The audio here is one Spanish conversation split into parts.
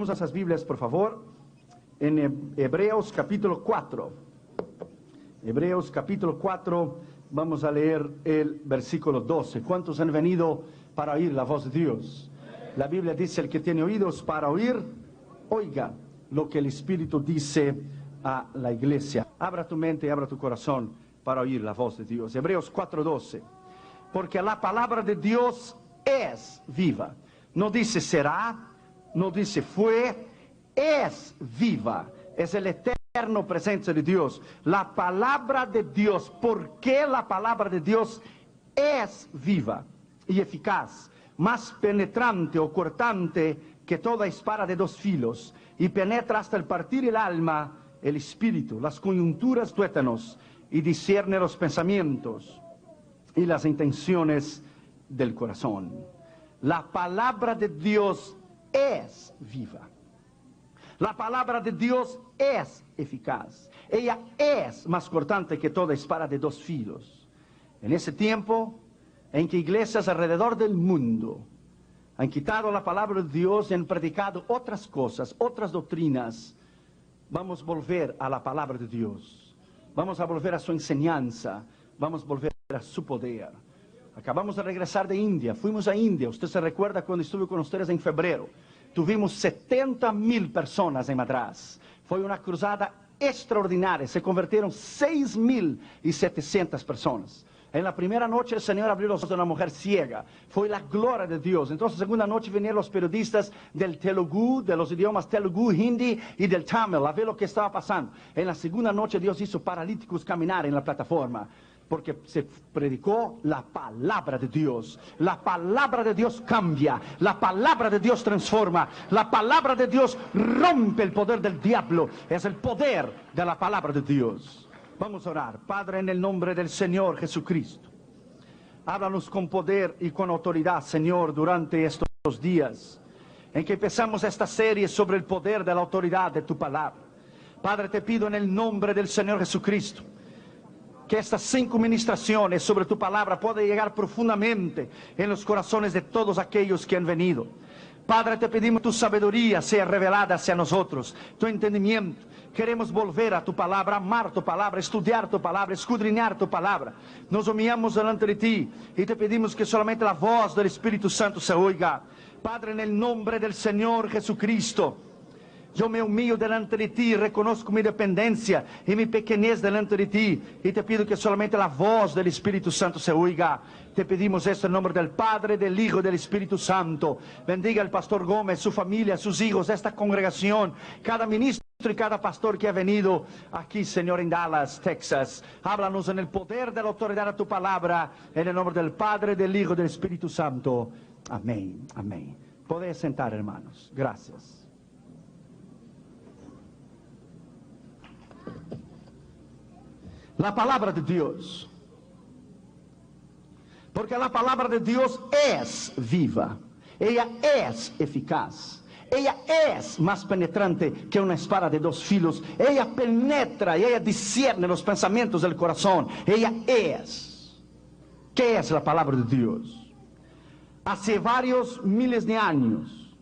Vamos a esas Biblias, por favor, en Hebreos capítulo 4. Hebreos capítulo 4, vamos a leer el versículo 12. ¿Cuántos han venido para oír la voz de Dios? La Biblia dice, el que tiene oídos para oír, oiga lo que el Espíritu dice a la iglesia. Abra tu mente y abra tu corazón para oír la voz de Dios. Hebreos 4:12. Porque la palabra de Dios es viva. No dice será, no dice fue, es viva. Es el eterno presencia de Dios. La palabra de Dios, porque la palabra de Dios es viva y eficaz, más penetrante o cortante que toda espada de dos filos, y penetra hasta el partir el alma, el espíritu, las coyunturas, tuétanos, y discierne los pensamientos y las intenciones del corazón. La palabra de Dios es viva. La palabra de Dios es eficaz. Ella es más cortante que toda espada de dos filos. En ese tiempo en que iglesias alrededor del mundo han quitado la palabra de Dios y han predicado otras cosas, otras doctrinas, vamos a volver a la palabra de Dios. Vamos a volver a su enseñanza. Vamos a volver a su poder. Acabamos de regresar de India. Fuimos a India. Usted se recuerda cuando estuve con ustedes en febrero. Tuvimos 70,000 personas en Madrás. Fue una cruzada extraordinaria. Se convirtieron 6,700 personas. En la primera noche el Señor abrió los ojos de una mujer ciega. Fue la gloria de Dios. Entonces, la segunda noche vinieron los periodistas del Telugu, de los idiomas Telugu, Hindi y del Tamil, a ver lo que estaba pasando. En la segunda noche Dios hizo paralíticos caminar en la plataforma, porque se predicó la palabra de Dios. La palabra de Dios cambia. La palabra de Dios transforma. La palabra de Dios rompe el poder del diablo. Es el poder de la palabra de Dios. Vamos a orar. Padre, en el nombre del Señor Jesucristo, háblanos con poder y con autoridad, Señor, durante estos días en que empezamos esta serie sobre el poder de la autoridad de tu palabra. Padre, te pido en el nombre del Señor Jesucristo que estas 5 ministraciones sobre tu palabra puedan llegar profundamente en los corazones de todos aquellos que han venido. Padre, te pedimos tu sabiduría sea revelada hacia nosotros, tu entendimiento. Queremos volver a tu palabra, amar tu palabra, estudiar tu palabra, escudriñar tu palabra. Nos humillamos delante de ti y te pedimos que solamente la voz del Espíritu Santo se oiga. Padre, en el nombre del Señor Jesucristo, yo me humillo delante de ti, reconozco mi dependencia y mi pequeñez delante de ti, y te pido que solamente la voz del Espíritu Santo se oiga. Te pedimos esto en nombre del Padre, del Hijo y del Espíritu Santo. Bendiga al pastor Gómez, su familia, sus hijos, esta congregación, cada ministro y cada pastor que ha venido aquí, Señor, en Dallas, Texas. Háblanos en el poder de la autoridad de tu palabra, en el nombre del Padre, del Hijo y del Espíritu Santo. Amén, amén. Podéis sentar, hermanos. Gracias. La palabra de Dios. Porque la palabra de Dios es viva. Ella es eficaz. Ella es más penetrante que una espada de dos filos. Ella penetra y ella discierne los pensamientos del corazón. Ella es. ¿Qué es la palabra de Dios? Hace varios miles de años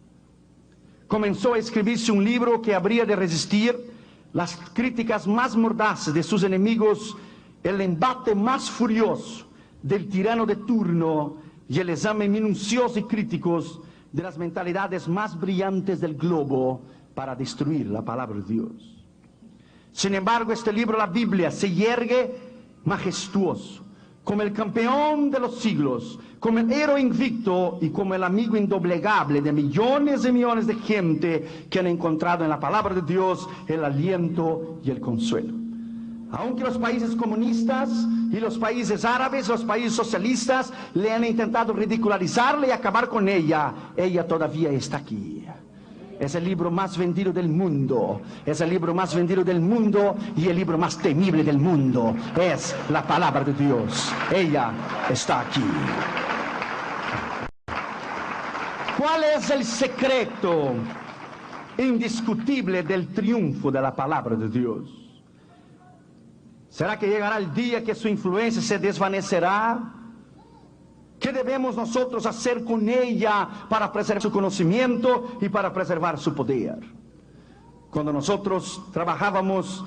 comenzó a escribirse un libro que habría de resistir las críticas más mordaces de sus enemigos, el embate más furioso del tirano de turno y el examen minucioso y críticos de las mentalidades más brillantes del globo para destruir la palabra de Dios. Sin embargo, este libro, la Biblia, se yergue majestuoso, como el campeón de los siglos, como el héroe invicto y como el amigo indoblegable de millones y millones de gente que han encontrado en la palabra de Dios el aliento y el consuelo. Aunque los países comunistas y los países árabes, los países socialistas le han intentado ridicularizarla y acabar con ella, ella todavía está aquí. Es el libro más vendido del mundo. Es el libro más vendido del mundo y el libro más temible del mundo. Es la palabra de Dios. Ella está aquí. ¿Cuál es el secreto indiscutible del triunfo de la palabra de Dios? ¿Será que llegará el día que su influencia se desvanecerá? ¿Qué ¿Qué debemos nosotros hacer con ella para preservar su conocimiento y para preservar su poder? Cuando nosotros trabajábamos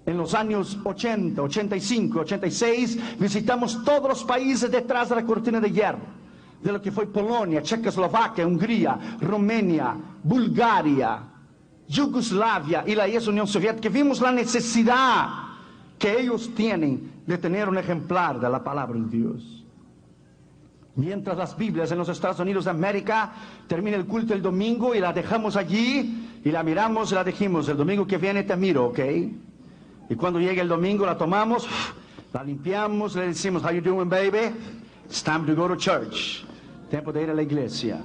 en los años 80, 85, 86, visitamos todos los países detrás de la cortina de hierro, de lo que fue Polonia, Checoslovaquia, Hungría, Rumania, Bulgaria, Yugoslavia y la ex Unión Soviética. Vimos la necesidad que ellos tienen de tener un ejemplar de la palabra de Dios. Mientras las Biblias en los Estados Unidos de América termina el culto el domingo y la dejamos allí y la miramos y la dijimos, el domingo que viene te miro, ¿ok? Y cuando llega el domingo la tomamos, la limpiamos, le decimos, how you doing, baby? It's time to go to church. Tiempo de ir a la iglesia.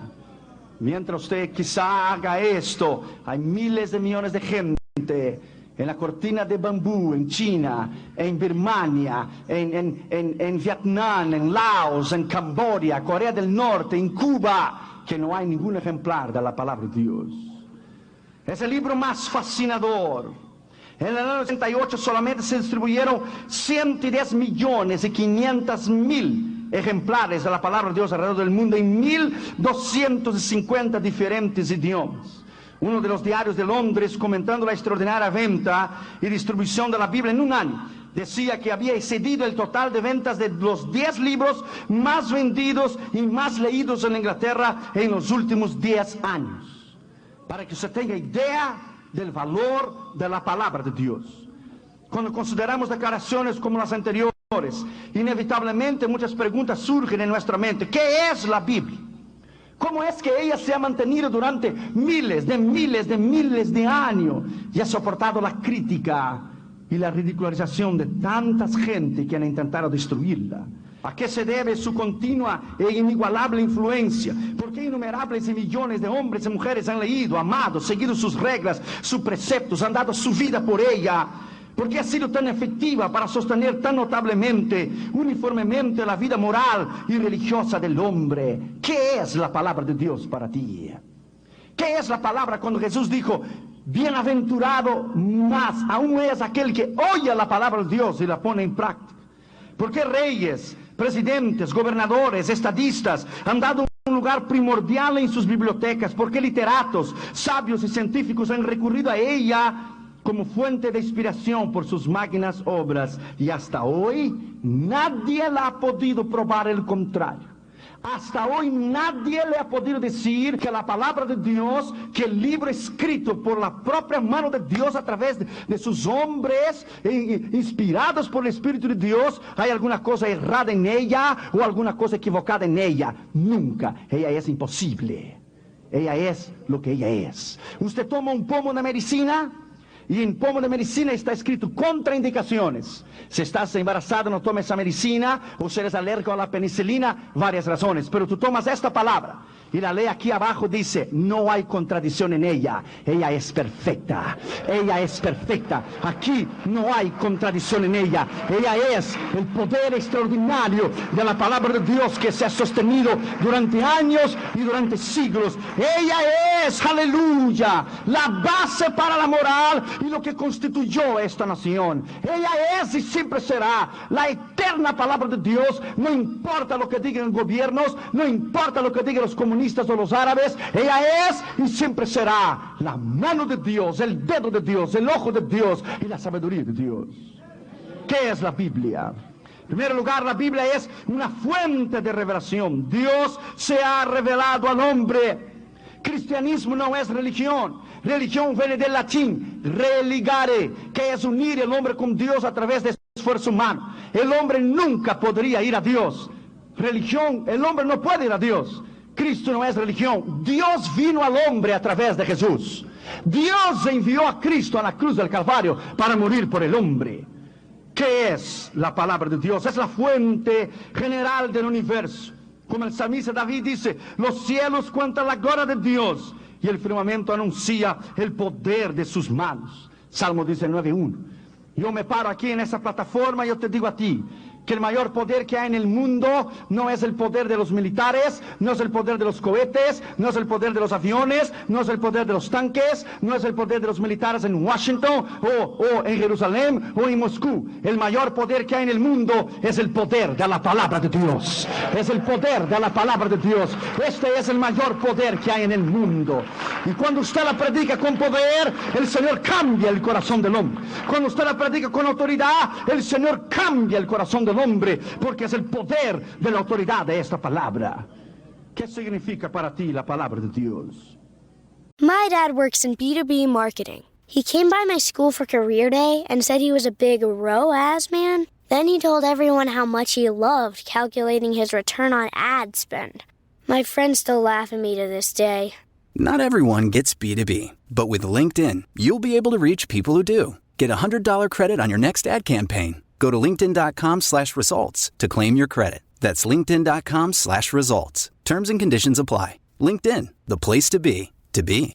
Mientras usted quizá haga esto, hay miles de millones de gente en la cortina de bambú, en China, en Birmania, en Vietnam, en Laos, en Camboya, Corea del Norte, en Cuba, que no hay ningún ejemplar de la palabra de Dios. Es el libro más fascinador. En el año 68 solamente se distribuyeron 110 millones y 500 mil ejemplares de la palabra de Dios alrededor del mundo en 1250 diferentes idiomas. Uno de los diarios de Londres, comentando la extraordinaria venta y distribución de la Biblia en un año, decía que había excedido el total de ventas de los 10 libros más vendidos y más leídos en Inglaterra en los últimos 10 años. Para que usted tenga idea del valor de la palabra de Dios. Cuando consideramos declaraciones como las anteriores, inevitablemente muchas preguntas surgen en nuestra mente. ¿Qué es la Biblia? ¿Cómo es que ella se ha mantenido durante miles de años y ha soportado la crítica y la ridicularización de tantas gente que han intentado destruirla? ¿A qué se debe su continua e inigualable influencia? ¿Por qué innumerables y millones de hombres y mujeres han leído, amado, seguido sus reglas, sus preceptos, han dado su vida por ella? ¿Por qué ha sido tan efectiva para sostener tan notablemente, uniformemente la vida moral y religiosa del hombre? ¿Qué es la palabra de Dios para ti? ¿Qué es la palabra cuando Jesús dijo, bienaventurado más aún es aquel que oye la palabra de Dios y la pone en práctica? ¿Por qué reyes, presidentes, gobernadores, estadistas han dado un lugar primordial en sus bibliotecas? ¿Por qué literatos, sabios y científicos han recurrido a ella como fuente de inspiración por sus magnas obras? Y hasta hoy nadie la ha podido probar el contrario. Hasta hoy nadie le ha podido decir que la palabra de Dios, que el libro escrito por la propia mano de Dios a través de sus hombres inspirados por el Espíritu de Dios, hay alguna cosa errada en ella o alguna cosa equivocada en ella. Nunca. Ella es imposible. Ella es lo que ella es. Usted toma un pomo de medicina y en pomo de medicina está escrito contraindicaciones. Si estás embarazada, no tomes esa medicina, o si eres alérgico a la penicilina, varias razones. Pero tú tomas esta palabra y la ley aquí abajo dice, no hay contradicción en ella. Ella es perfecta. Ella es perfecta. Aquí no hay contradicción en ella. Ella es el poder extraordinario de la palabra de Dios que se ha sostenido durante años y durante siglos. Ella es, aleluya, la base para la moral y lo que constituyó esta nación. Ella es y siempre será la eterna palabra de Dios. No importa lo que digan los gobiernos, no importa lo que digan los comunistas o los árabes. Ella es y siempre será la mano de Dios, el dedo de Dios, el ojo de Dios y la sabiduría de Dios. ¿Qué es la Biblia? En primer lugar, la Biblia es una fuente de revelación. Dios se ha revelado al hombre. Cristianismo no es religión. Religión viene del latín religare, que es unir el hombre con Dios a través de esfuerzo humano. El hombre nunca podría ir a Dios. Religión, el hombre no puede ir a Dios. Cristo no es religión. Dios vino al hombre a través de Jesús. Dios envió a Cristo a la cruz del Calvario para morir por el hombre. ¿Qué es la palabra de Dios? Es la fuente general del universo. Como el salmista David dice, los cielos cuentan la gloria de Dios y el firmamento anuncia el poder de sus manos. Salmo 19:1. Yo me paro aquí en esa plataforma y yo te digo a ti que el mayor poder que hay en el mundo no es el poder de los militares, no es el poder de los cohetes, no es el poder de los aviones, no es el poder de los tanques, no es el poder de los militares en Washington o en Jerusalén o en Moscú. El mayor poder que hay en el mundo es el poder de la palabra de Dios. Es el poder de la palabra de Dios. Este es el mayor poder que hay en el mundo. Y cuando usted la predica con poder, el Señor cambia el corazón del hombre. Cuando usted la predica con autoridad, el Señor cambia el corazón del hombre, porque es el poder de la autoridad de esta palabra. ¿Qué significa para ti la palabra de Dios? My dad works in B2B marketing. He came by my school for career day and said he was a big ROAS man. Then he told everyone how much he loved calculating his return on ad spend. My friends still laugh at me to this day. Not everyone gets B2B, but with LinkedIn, you'll be able to reach people who do. Get a $100 credit on your next ad campaign. Go to linkedin.com/results to claim your credit. That's linkedin.com/results. Terms and conditions apply. LinkedIn, the place to be, to be.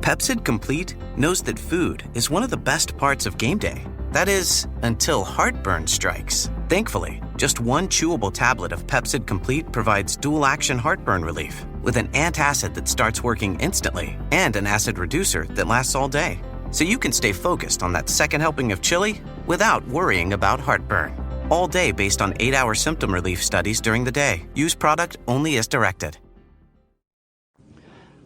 Pepsid Complete knows that food is one of the best parts of game day. That is, until heartburn strikes. Thankfully, just one chewable tablet of Pepsid Complete provides dual-action heartburn relief with an antacid that starts working instantly and an acid reducer that lasts all day. So you can stay focused on that second helping of chili without worrying about heartburn. All day based on 8-hour symptom relief studies during the day. Use product only as directed.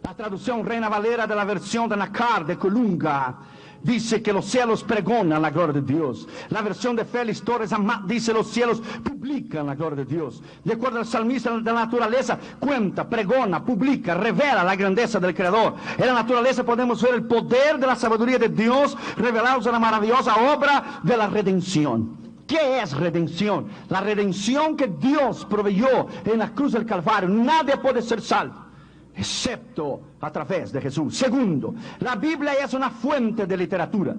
La traducción Reina Valera de la versión de Nacar de Colunga dice que los cielos pregonan la gloria de Dios. La versión de Félix Torres Amat dice los cielos publican la gloria de Dios. De acuerdo al salmista de la naturaleza, cuenta, pregona, publica, revela la grandeza del Creador. En la naturaleza podemos ver el poder de la sabiduría de Dios revelados en la maravillosa obra de la redención. ¿Qué es redención? La redención que Dios proveyó en la cruz del Calvario. Nadie puede ser salvo excepto a través de Jesús. Segundo, la Biblia es una fuente de literatura.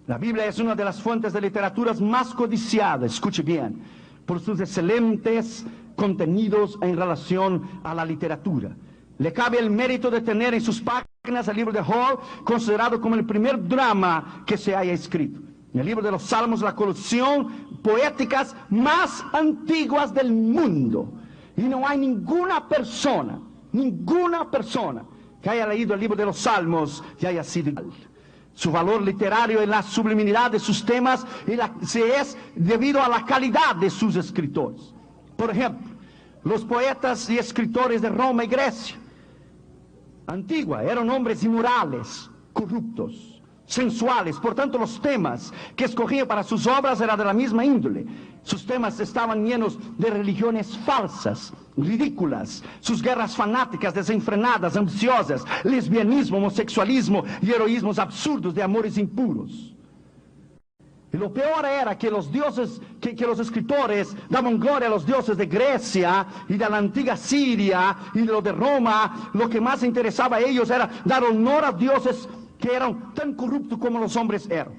La Biblia es una de las fuentes de literaturas más codiciadas, escuche bien, por sus excelentes contenidos en relación a la literatura. Le cabe el mérito de tener en sus páginas el libro de Job, considerado como el primer drama que se haya escrito. En el libro de los Salmos, la colección poéticas más antiguas del mundo. Y no hay ninguna persona que haya leído el libro de los Salmos y haya sido igual. Su valor literario en la subliminidad de sus temas es debido a la calidad de sus escritores. Por ejemplo, los poetas y escritores de Roma y Grecia antigua eran hombres inmorales, corruptos, sensuales. Por tanto, los temas que escogían para sus obras eran de la misma índole. Sus temas estaban llenos de religiones falsas, ridículas, sus guerras fanáticas, desenfrenadas, ambiciosas, lesbianismo, homosexualismo y heroísmos absurdos de amores impuros. Y lo peor era que los dioses, que los escritores daban gloria a los dioses de Grecia y de la antigua Siria y de lo de Roma. Lo que más interesaba a ellos era dar honor a dioses que eran tan corruptos como los hombres eran.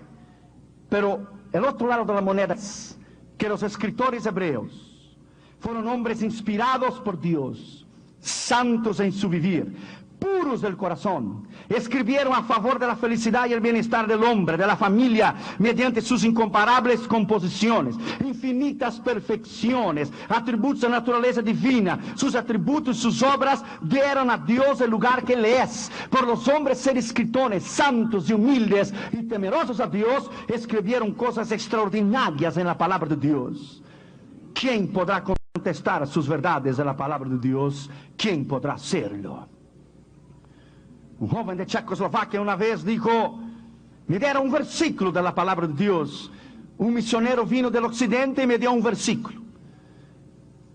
Pero el otro lado de la moneda es que los escritores hebreos fueron hombres inspirados por Dios, santos en su vivir, puros del corazón. Escribieron a favor de la felicidad y el bienestar del hombre, de la familia, mediante sus incomparables composiciones, infinitas perfecciones, atributos de naturaleza divina. Sus atributos, sus obras dieron a Dios el lugar que le es. Por los hombres ser escritores, santos y humildes y temerosos a Dios, escribieron cosas extraordinarias en la palabra de Dios. ¿Quién podrá contestar sus verdades de la palabra de Dios? ¿Quién podrá hacerlo? Un joven de Checoslovaquia una vez dijo, me dieron un versículo de la palabra de Dios. Un misionero vino del occidente y me dio un versículo.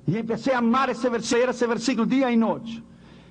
Y empecé a amar ese versículo día y noche.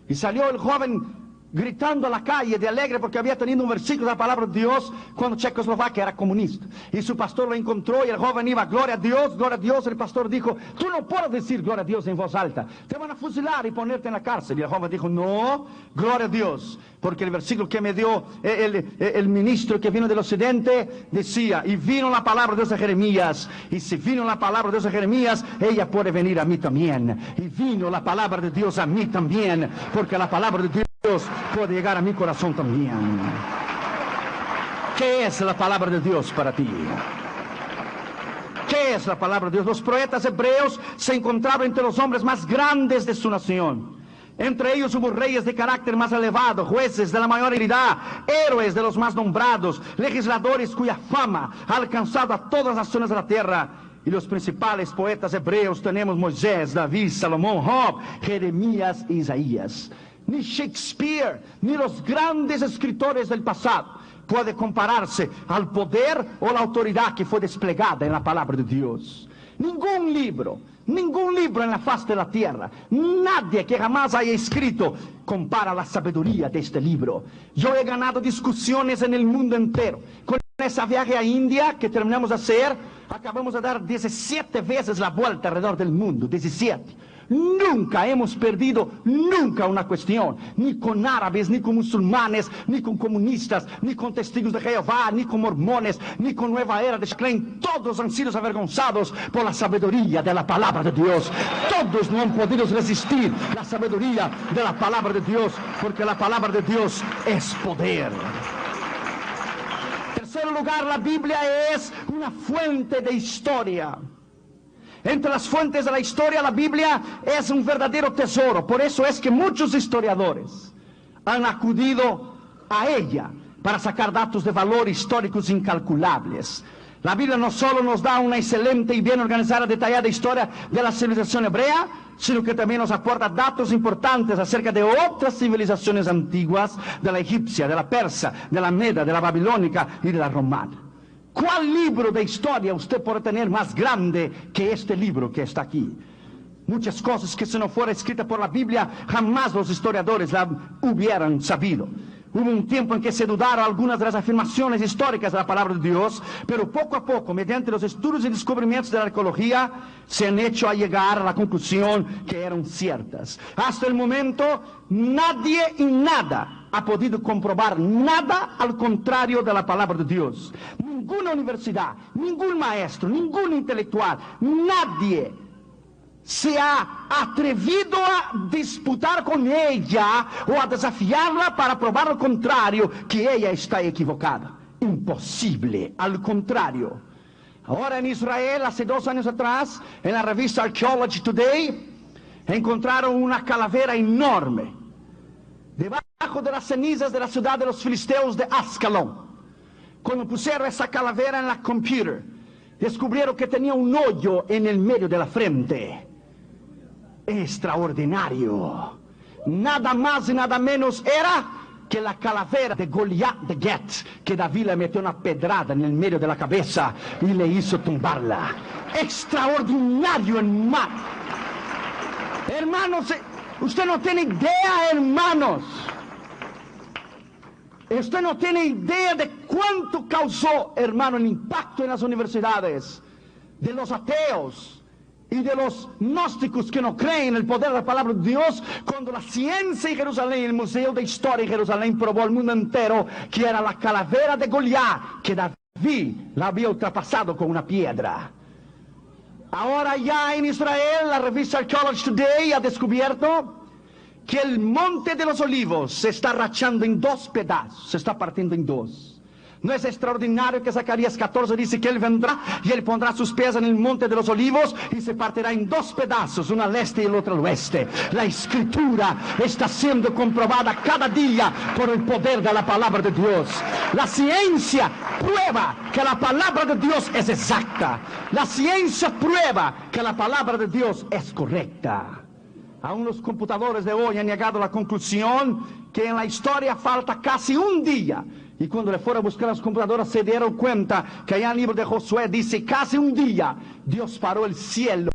Y salió el joven gritando a la calle de alegre porque había tenido un versículo de la palabra de Dios cuando Checoslovaquia era comunista. Y su pastor lo encontró y el joven iba, gloria a Dios, gloria a Dios. El pastor dijo, tú no puedes decir gloria a Dios en voz alta, te van a fusilar y ponerte en la cárcel. Y el joven dijo, no, gloria a Dios, porque el versículo que me dio el ministro que vino del occidente decía, y vino la palabra de Dios a Jeremías, y si vino la palabra de Dios a Jeremías, ella puede venir a mí también. Y vino la palabra de Dios a mí también, porque la palabra de Dios puede llegar a mi corazón también. ¿Qué es la palabra de Dios para ti? ¿Qué es la palabra de Dios? Los profetas hebreos se encontraban entre los hombres más grandes de su nación. Entre ellos hubo reyes de carácter más elevado, jueces de la mayor habilidad, héroes de los más nombrados, legisladores cuya fama ha alcanzado a todas las naciones de la tierra. Y los principales poetas hebreos tenemos Moisés, David, Salomón, Job, Jeremías e Isaías. Ni Shakespeare, ni los grandes escritores del pasado puede compararse al poder o la autoridad que fue desplegada en la palabra de Dios. Ningún libro en la faz de la tierra, nadie que jamás haya escrito compara la sabiduría de este libro. Yo he ganado discusiones en el mundo entero. Con ese viaje a India que terminamos de hacer, acabamos de dar 17 veces la vuelta alrededor del mundo, 17. Nunca hemos perdido, nunca una cuestión, ni con árabes, ni con musulmanes, ni con comunistas, ni con testigos de Jehová, ni con mormones, ni con Nueva Era de Klein. Todos han sido avergonzados por la sabiduría de la palabra de Dios. Todos no han podido resistir la sabiduría de la palabra de Dios, porque la palabra de Dios es poder. En tercer lugar, la Biblia es una fuente de historia. Entre las fuentes de la historia, la Biblia es un verdadero tesoro. Por eso es que muchos historiadores han acudido a ella para sacar datos de valor históricos incalculables. La Biblia no solo nos da una excelente y bien organizada, detallada historia de la civilización hebrea, sino que también nos aporta datos importantes acerca de otras civilizaciones antiguas, de la egipcia, de la persa, de la meda, de la babilónica y de la romana. ¿Cuál libro de historia usted puede tener más grande que este libro que está aquí? Muchas cosas que si no fuera escrita por la Biblia, jamás los historiadores la hubieran sabido. Hubo un tiempo en que se dudaron algunas de las afirmaciones históricas de la palabra de Dios, pero poco a poco, mediante los estudios y descubrimientos de la arqueología, se han hecho a llegar a la conclusión que eran ciertas. Hasta el momento, nadie y nada ha podido comprobar nada al contrario de la palabra de Dios. Ninguna universidad, ningún maestro, ningún intelectual, nadie se ha atrevido a disputar con ella o a desafiarla para probar lo contrario, que ella está equivocada. Imposible, al contrario. Ahora en Israel, hace 2 años atrás, en la revista Archaeology Today, encontraron una calavera enorme debajo de las cenizas de la ciudad de los filisteos de Ascalón. Cuando pusieron esa calavera en la computer, descubrieron que tenía un hoyo en el medio de la frente. Extraordinario. Nada más y nada menos era que la calavera de Goliat de Gat, que David le metió una pedrada en el medio de la cabeza y le hizo tumbarla. Extraordinario, hermano. Hermanos, usted no tiene idea, hermanos. Usted no tiene idea de cuánto causó, hermano, el impacto en las universidades de los ateos y de los gnósticos que no creen en el poder de la palabra de Dios, cuando la ciencia en Jerusalén, el Museo de Historia en Jerusalén, probó al mundo entero que era la calavera de Goliat, que David la había ultrapasado con una piedra. Ahora ya en Israel, la revista Archaeology Today ha descubierto que el monte de los olivos se está rachando en 2 pedazos, se está partiendo en 2. ¿No es extraordinario que Zacarías 14 dice que Él vendrá y Él pondrá sus pies en el monte de los olivos y se partirá en 2 pedazos, uno al este y el otro al oeste? La Escritura está siendo comprobada cada día por el poder de la palabra de Dios. La ciencia prueba que la palabra de Dios es exacta. La ciencia prueba que la palabra de Dios es correcta. Aún los computadores de hoy han llegado a la conclusión que en la historia falta casi un día. Y cuando le fueron a buscar las computadoras se dieron cuenta que allá en el libro de Josué dice casi un día Dios paró el cielo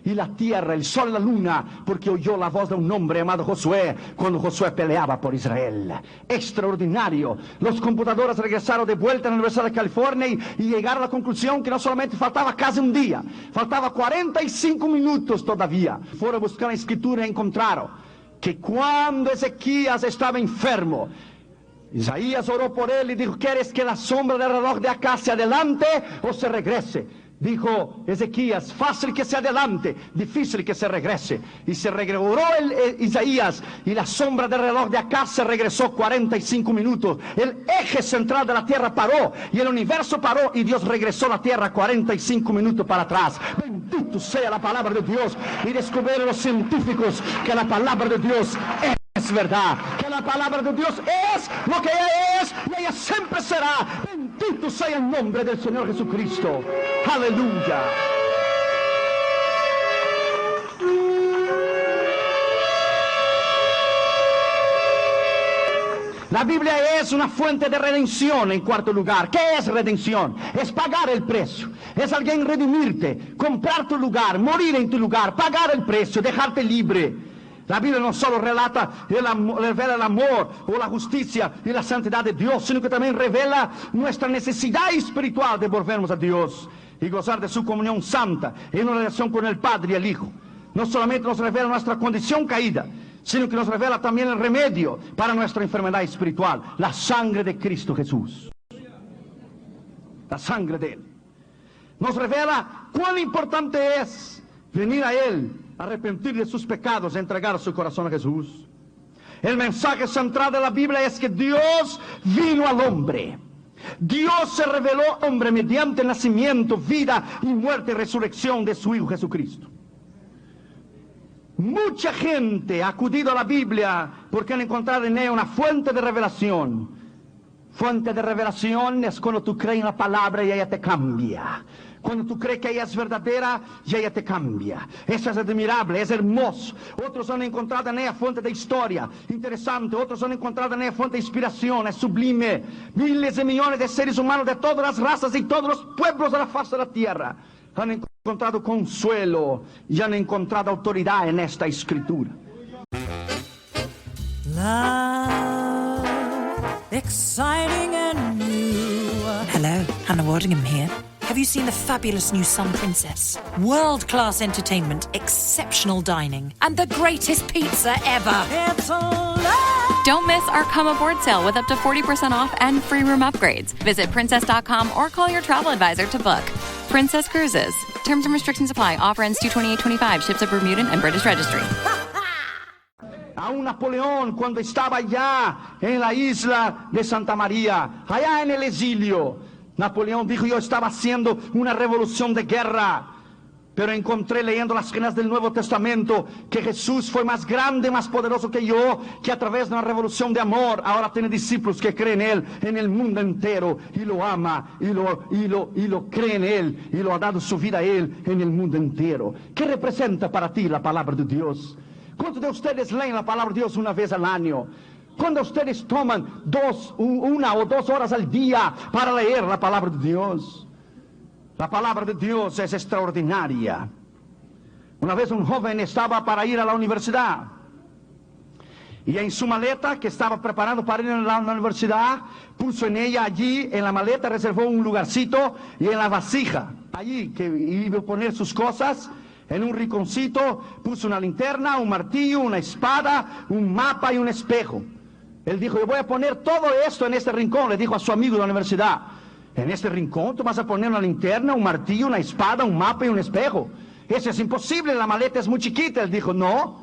y la tierra, el sol y la luna, porque oyó la voz de un hombre llamado Josué cuando Josué peleaba por Israel. Extraordinario. Los computadores regresaron de vuelta a la Universidad de California y llegaron a la conclusión que no solamente faltaba casi un día, faltaba 45 minutos todavía. Fueron a buscar la escritura y encontraron que cuando Ezequías estaba enfermo, Isaías oró por él y dijo: ¿quieres que la sombra del reloj de acá se adelante o se regrese? Dijo Ezequías, fácil que se adelante, difícil que se regrese. Y se regresó Isaías, y la sombra del reloj de acá se regresó 45 minutos. El eje central de la tierra paró, y el universo paró, y Dios regresó a la tierra 45 minutos para atrás. Bendito sea la palabra de Dios. Y descubrieron los científicos que la palabra de Dios es verdad, que la palabra de Dios es lo que ella es, y ella siempre será. Bendito sea el nombre del Señor Jesucristo. Aleluya. La Biblia es una fuente de redención en cuarto lugar. ¿Qué es redención? Es pagar el precio. Es alguien redimirte, comprar tu lugar, morir en tu lugar, pagar el precio, dejarte libre. La Biblia no solo revela el amor o la justicia y la santidad de Dios, sino que también revela nuestra necesidad espiritual de volvernos a Dios y gozar de su comunión santa en una relación con el Padre y el Hijo. No solamente nos revela nuestra condición caída, sino que nos revela también el remedio para nuestra enfermedad espiritual, la sangre de Cristo Jesús. La sangre de Él. Nos revela cuán importante es venir a Él, arrepentir de sus pecados, entregar su corazón a Jesús. El mensaje central de la Biblia es que Dios vino al hombre. Dios se reveló al hombre mediante el nacimiento, vida y muerte y resurrección de su Hijo Jesucristo. Mucha gente ha acudido a la Biblia porque han encontrado en ella una fuente de revelación. Fuente de revelación es cuando tú crees en la palabra y ella te cambia. Cuando tú crees que ella es verdadera, y ella te cambia. Eso es admirable, es hermoso. Otros han encontrado en ella fuente de historia, interesante. Otros han encontrado en ella fuente de inspiración, es sublime. Miles de millones de seres humanos de todas las razas y todos los pueblos de la faz de la tierra han encontrado consuelo y han encontrado autoridad en esta escritura. Love, exciting and new. Hello, Hannah Waddingham here. Have you seen the fabulous new Sun Princess? World-class entertainment, exceptional dining, and the greatest pizza ever. It's alive. Don't miss our Come Aboard sale with up to 40% off and free room upgrades. Visit princess.com or call your travel advisor to book. Princess Cruises. Terms and restrictions apply. Offer ends 2/28/25. Ships are Bermudan and British Registry. Aún Napoleón, cuando estaba allá en la isla de Santa María, allá en el exilio, Napoleón dijo, yo estaba haciendo una revolución de guerra, pero encontré leyendo las páginas del Nuevo Testamento que Jesús fue más grande, más poderoso que yo, que a través de una revolución de amor ahora tiene discípulos que creen en Él en el mundo entero y lo ama y lo cree en Él y lo ha dado su vida a Él en el mundo entero. ¿Qué representa para ti la palabra de Dios? ¿Cuántos de ustedes leen la palabra de Dios una vez al año? Cuando ustedes toman 1 o 2 horas al día para leer la palabra de Dios. La palabra de Dios es extraordinaria. Una vez un joven estaba para ir a la universidad. Y en su maleta, que estaba preparando para ir a la universidad, puso en ella allí, en la maleta reservó un lugarcito, y en la vasija, allí que iba a poner sus cosas, en un rinconcito, puso una linterna, un martillo, una espada, un mapa y un espejo. Él dijo, yo voy a poner todo esto en este rincón, le dijo a su amigo de la universidad. En este rincón tú vas a poner una linterna, un martillo, una espada, un mapa y un espejo. Eso es imposible, la maleta es muy chiquita. Él dijo, no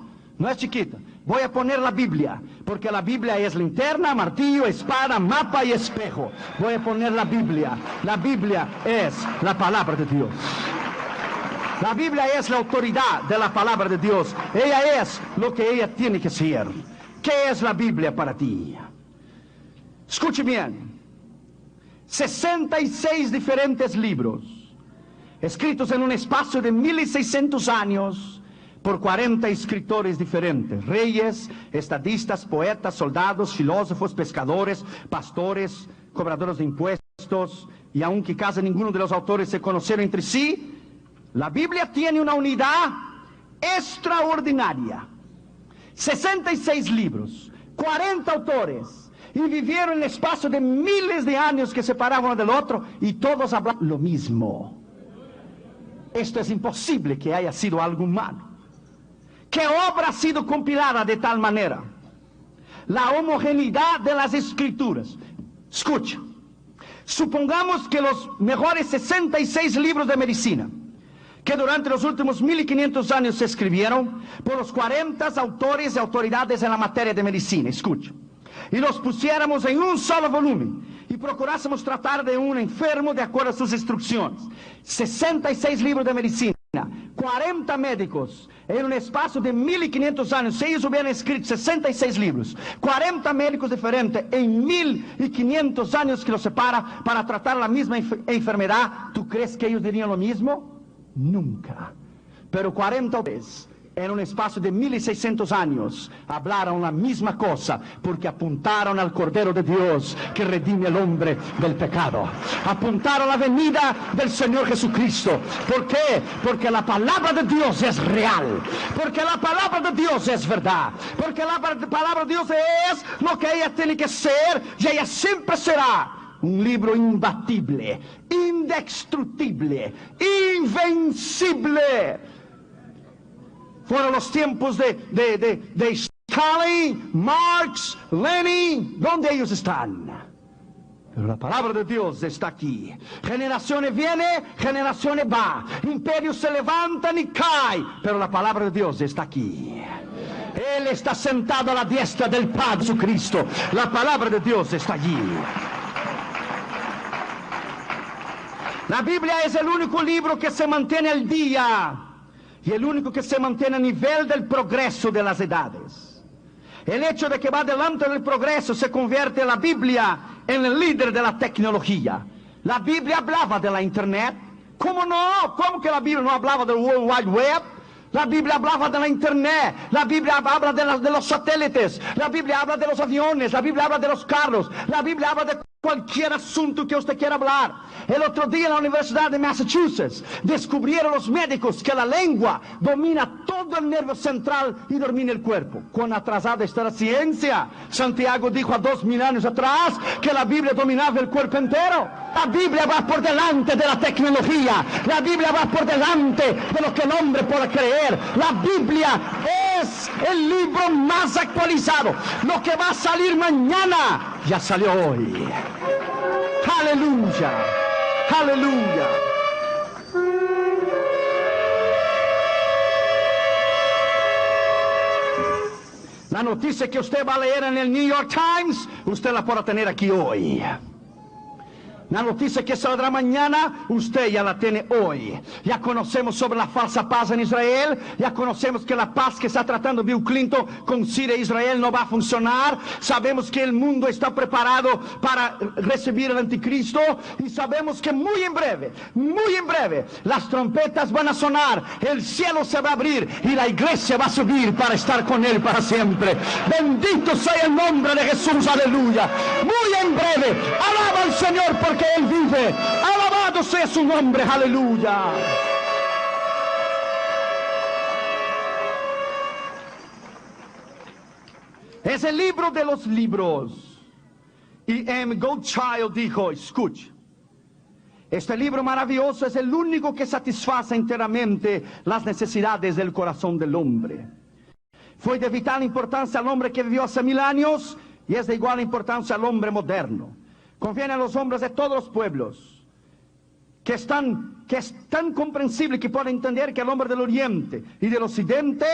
es chiquita. Voy a poner la Biblia, porque la Biblia es linterna, martillo, espada, mapa y espejo. Voy a poner la Biblia. La Biblia es la palabra de Dios. La Biblia es la autoridad de la palabra de Dios. Ella es lo que ella tiene que ser. ¿Qué es la Biblia para ti? Escuche bien. 66 diferentes libros, escritos en un espacio de 1600 años, por 40 escritores diferentes, reyes, estadistas, poetas, soldados, filósofos, pescadores, pastores, cobradores de impuestos, y aunque casi ninguno de los autores se conocieron entre sí, la Biblia tiene una unidad extraordinaria. 66 libros, 40 autores, y vivieron en el espacio de miles de años que separaban uno del otro, y todos hablaban lo mismo. Esto es imposible que haya sido algo humano. ¿Qué obra ha sido compilada de tal manera? La homogeneidad de las escrituras. Escucha, Supongamos que los mejores 66 libros de medicina que durante los últimos 1500 años se escribieron por los 40 autores y autoridades en la materia de medicina, escucha, y los pusiéramos en un solo volumen y procurásemos tratar de un enfermo de acuerdo a sus instrucciones. 66 libros de medicina, 40 médicos en un espacio de 1500 años. Si ellos hubieran escrito 66 libros, 40 médicos diferentes en 1500 años que los separa para tratar la misma enfermedad, ¿tú crees que ellos dirían lo mismo? Nunca. Pero 40 veces en un espacio de 1600 años hablaron la misma cosa, porque apuntaron al Cordero de Dios que redime al hombre del pecado, apuntaron a la venida del Señor Jesucristo. ¿Por qué? Porque la palabra de Dios es real, porque la palabra de Dios es verdad, porque la palabra de Dios es lo que ella tiene que ser, y ella siempre será un libro imbatible, indestructible, invencible. Fueron los tiempos de Stalin, Marx, Lenin. ¿Dónde ellos están? Pero la palabra de Dios está aquí. Generaciones viene, generaciones va. Imperios se levantan y caen, pero la palabra de Dios está aquí. Él está sentado a la diestra del Padre Jesucristo. La palabra de Dios está allí. La Biblia es el único libro que se mantiene al día y el único que se mantiene a nivel del progreso de las edades. El hecho de que va adelante del progreso se convierte la Biblia en el líder de la tecnología. La Biblia hablaba de la internet. ¿Cómo no? ¿Cómo que la Biblia no hablaba del World Wide Web? La Biblia hablaba de la internet, la Biblia habla de los satélites, la Biblia habla de los aviones, la Biblia habla de los carros, la Biblia habla de cualquier asunto que usted quiera hablar. El otro día en la Universidad de Massachusetts descubrieron los médicos que la lengua domina todo el nervio central y domina el cuerpo. ¿Cuán atrasada está la ciencia? Santiago dijo a 2000 años atrás que la Biblia dominaba el cuerpo entero. La Biblia va por delante de la tecnología, la Biblia va por delante de lo que el hombre pueda creer. La Biblia es el libro más actualizado. Lo que va a salir mañana ya salió hoy. Aleluya, aleluya. La noticia que usted va a leer en el New York Times, usted la podrá tener aquí hoy. La noticia que saldrá mañana, usted ya la tiene hoy. Ya conocemos sobre la falsa paz en Israel. Ya conocemos que la paz que está tratando Bill Clinton con Siria e Israel no va a funcionar. Sabemos que el mundo está preparado para recibir el anticristo. Y sabemos que muy en breve, las trompetas van a sonar. El cielo se va a abrir y la iglesia va a subir para estar con él para siempre. Bendito sea el nombre de Jesús, aleluya. Muy en breve, alaba al Señor porque Él vive. Alabado sea su nombre, aleluya. Es el libro de los libros. Y M. Goldchild dijo, escuche, este libro maravilloso es el único que satisface enteramente las necesidades del corazón del hombre. Fue de vital importancia al hombre que vivió hace 1000 años y es de igual importancia al hombre moderno. Conviene a los hombres de todos los pueblos que es tan comprensible que pueden entender que el hombre del oriente y del occidente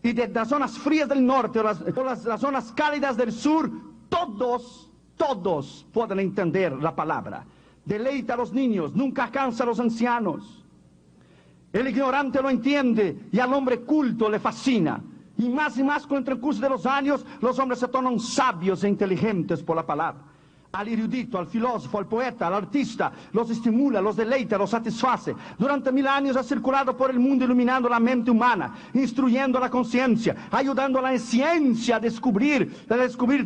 y de las zonas frías del norte o las zonas cálidas del sur, todos pueden entender la palabra. Deleita a los niños, nunca cansa a los ancianos. El ignorante lo entiende y al hombre culto le fascina. Y más con el transcurso de los años, los hombres se tornan sabios e inteligentes por la palabra. Al erudito, al filósofo, al poeta, al artista, los estimula, los deleita, los satisface. Durante 1000 años ha circulado por el mundo iluminando la mente humana, instruyendo la conciencia, ayudando a la ciencia a descubrir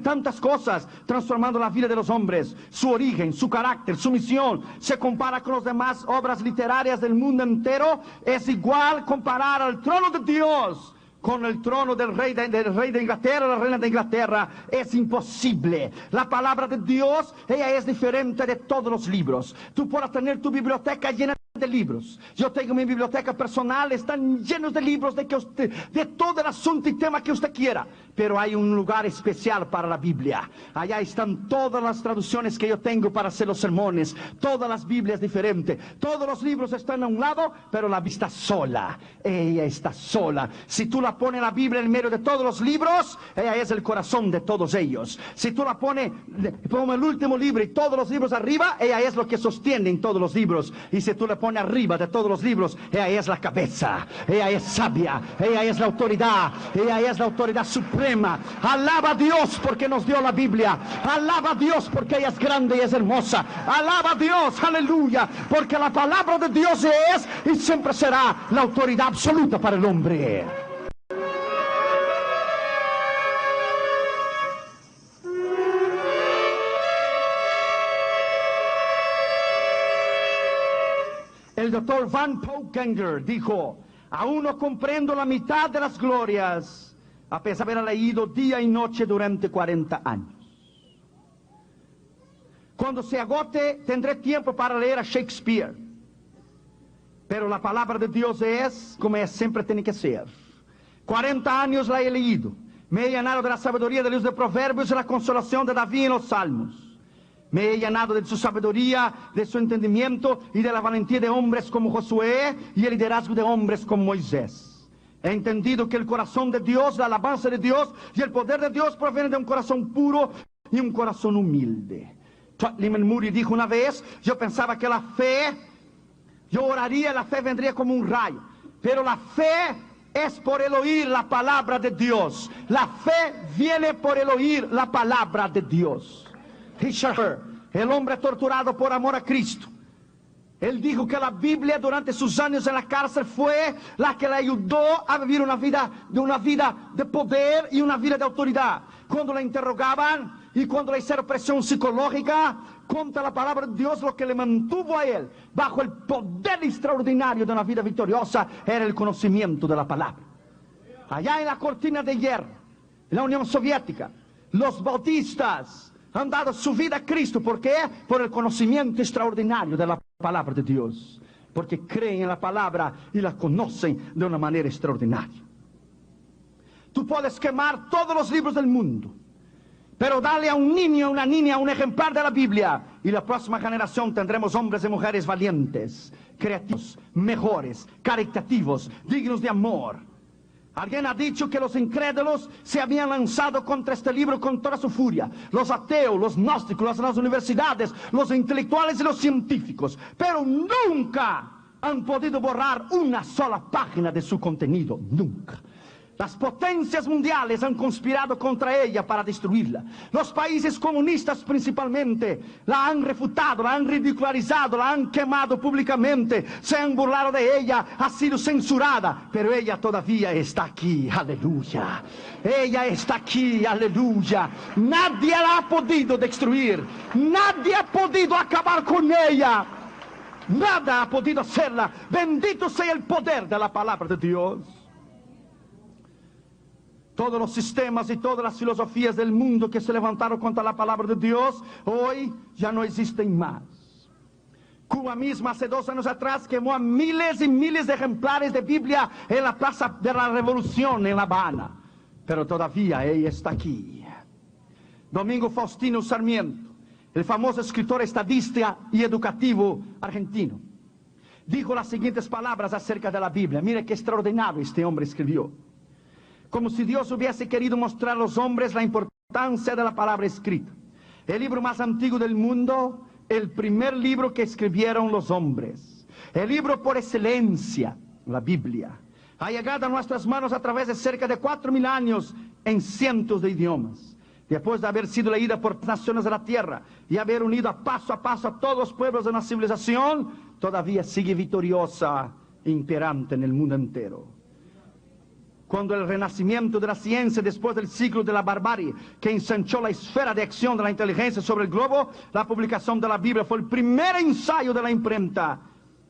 tantas cosas, transformando la vida de los hombres, su origen, su carácter, su misión. Se compara con las demás obras literarias del mundo entero. Es igual comparar al trono de Dios con el trono del rey de Inglaterra, la reina de Inglaterra. Es imposible. La palabra de Dios, ella es diferente de todos los libros. Tú podrás tener tu biblioteca llena de libros. Yo tengo mi biblioteca personal, están llenos de libros de todo el asunto y tema que usted quiera. Pero hay un lugar especial para la Biblia. Allá están todas las traducciones que yo tengo para hacer los sermones. Todas las Biblias diferentes. Todos los libros están a un lado, pero la Biblia está sola. Ella está sola. Si tú la pones la Biblia en medio de todos los libros, ella es el corazón de todos ellos. Si tú la pones como el último libro y todos los libros arriba, ella es lo que sostiene en todos los libros. Y si tú le pones arriba de todos los libros, ella es la cabeza, ella es sabia, ella es la autoridad suprema. Alaba a Dios porque nos dio la Biblia, alaba a Dios porque ella es grande y es hermosa, alaba a Dios, aleluya, porque la palabra de Dios es y siempre será la autoridad absoluta para el hombre. El doctor Van Poukanger dijo: aún no comprendo la mitad de las glorias, a pesar de haber leído día y noche durante 40 años. Cuando se agote, tendré tiempo para leer a Shakespeare. Pero la palabra de Dios es como siempre tiene que ser. 40 años la he leído. Me he llenado de la sabiduría de los de Proverbios y la consolación de David en los Salmos. Me he llenado de su sabiduría, de su entendimiento y de la valentía de hombres como Josué y el liderazgo de hombres como Moisés. He entendido que el corazón de Dios, la alabanza de Dios y el poder de Dios provienen de un corazón puro y un corazón humilde. Lyman Moody dijo una vez: yo pensaba que la fe, yo oraría, la fe vendría como un rayo, pero la fe es por el oír la palabra de Dios. La fe viene por el oír la palabra de Dios. Richard Hurt, el hombre torturado por amor a Cristo, él dijo que la Biblia durante sus años en la cárcel fue la que le ayudó a vivir una vida de poder y una vida de autoridad. Cuando le interrogaban y cuando le hicieron presión psicológica contra la palabra de Dios, lo que le mantuvo a él bajo el poder extraordinario de una vida victoriosa era el conocimiento de la palabra. Allá en la cortina de hierro, en la Unión Soviética, los bautistas han dado su vida a Cristo. ¿Por qué? Por el conocimiento extraordinario de la palabra de Dios. Porque creen en la palabra y la conocen de una manera extraordinaria. Tú puedes quemar todos los libros del mundo, pero dale a un niño, a una niña, un ejemplar de la Biblia, y la próxima generación tendremos hombres y mujeres valientes, creativos, mejores, caritativos, dignos de amor. Alguien ha dicho que los incrédulos se habían lanzado contra este libro con toda su furia. Los ateos, los gnósticos, las universidades, los intelectuales y los científicos. Pero nunca han podido borrar una sola página de su contenido. Nunca. Las potencias mundiales han conspirado contra ella para destruirla. Los países comunistas principalmente la han refutado, la han ridicularizado, la han quemado públicamente, se han burlado de ella, ha sido censurada, pero ella todavía está aquí, aleluya. Ella está aquí, aleluya. Nadie la ha podido destruir, nadie ha podido acabar con ella, nada ha podido hacerla. Bendito sea el poder de la palabra de Dios. Todos los sistemas y todas las filosofías del mundo que se levantaron contra la palabra de Dios, hoy ya no existen más. Cuba misma hace 2 años atrás quemó a miles y miles de ejemplares de Biblia en la Plaza de la Revolución en La Habana. Pero todavía ella está aquí. Domingo Faustino Sarmiento, el famoso escritor estadista y educativo argentino, dijo las siguientes palabras acerca de la Biblia. Mire qué extraordinario este hombre escribió. Como si Dios hubiese querido mostrar a los hombres la importancia de la palabra escrita. El libro más antiguo del mundo, el primer libro que escribieron los hombres. El libro por excelencia, la Biblia. Ha llegado a nuestras manos a través de cerca de 4.000 años en cientos de idiomas. Después de haber sido leída por naciones de la tierra y haber unido a paso a todos los pueblos de una civilización, todavía sigue victoriosa e imperante en el mundo entero. Cuando el renacimiento de la ciencia después del siglo de la barbarie que ensanchó la esfera de acción de la inteligencia sobre el globo, la publicación de la Biblia fue el primer ensayo de la imprenta.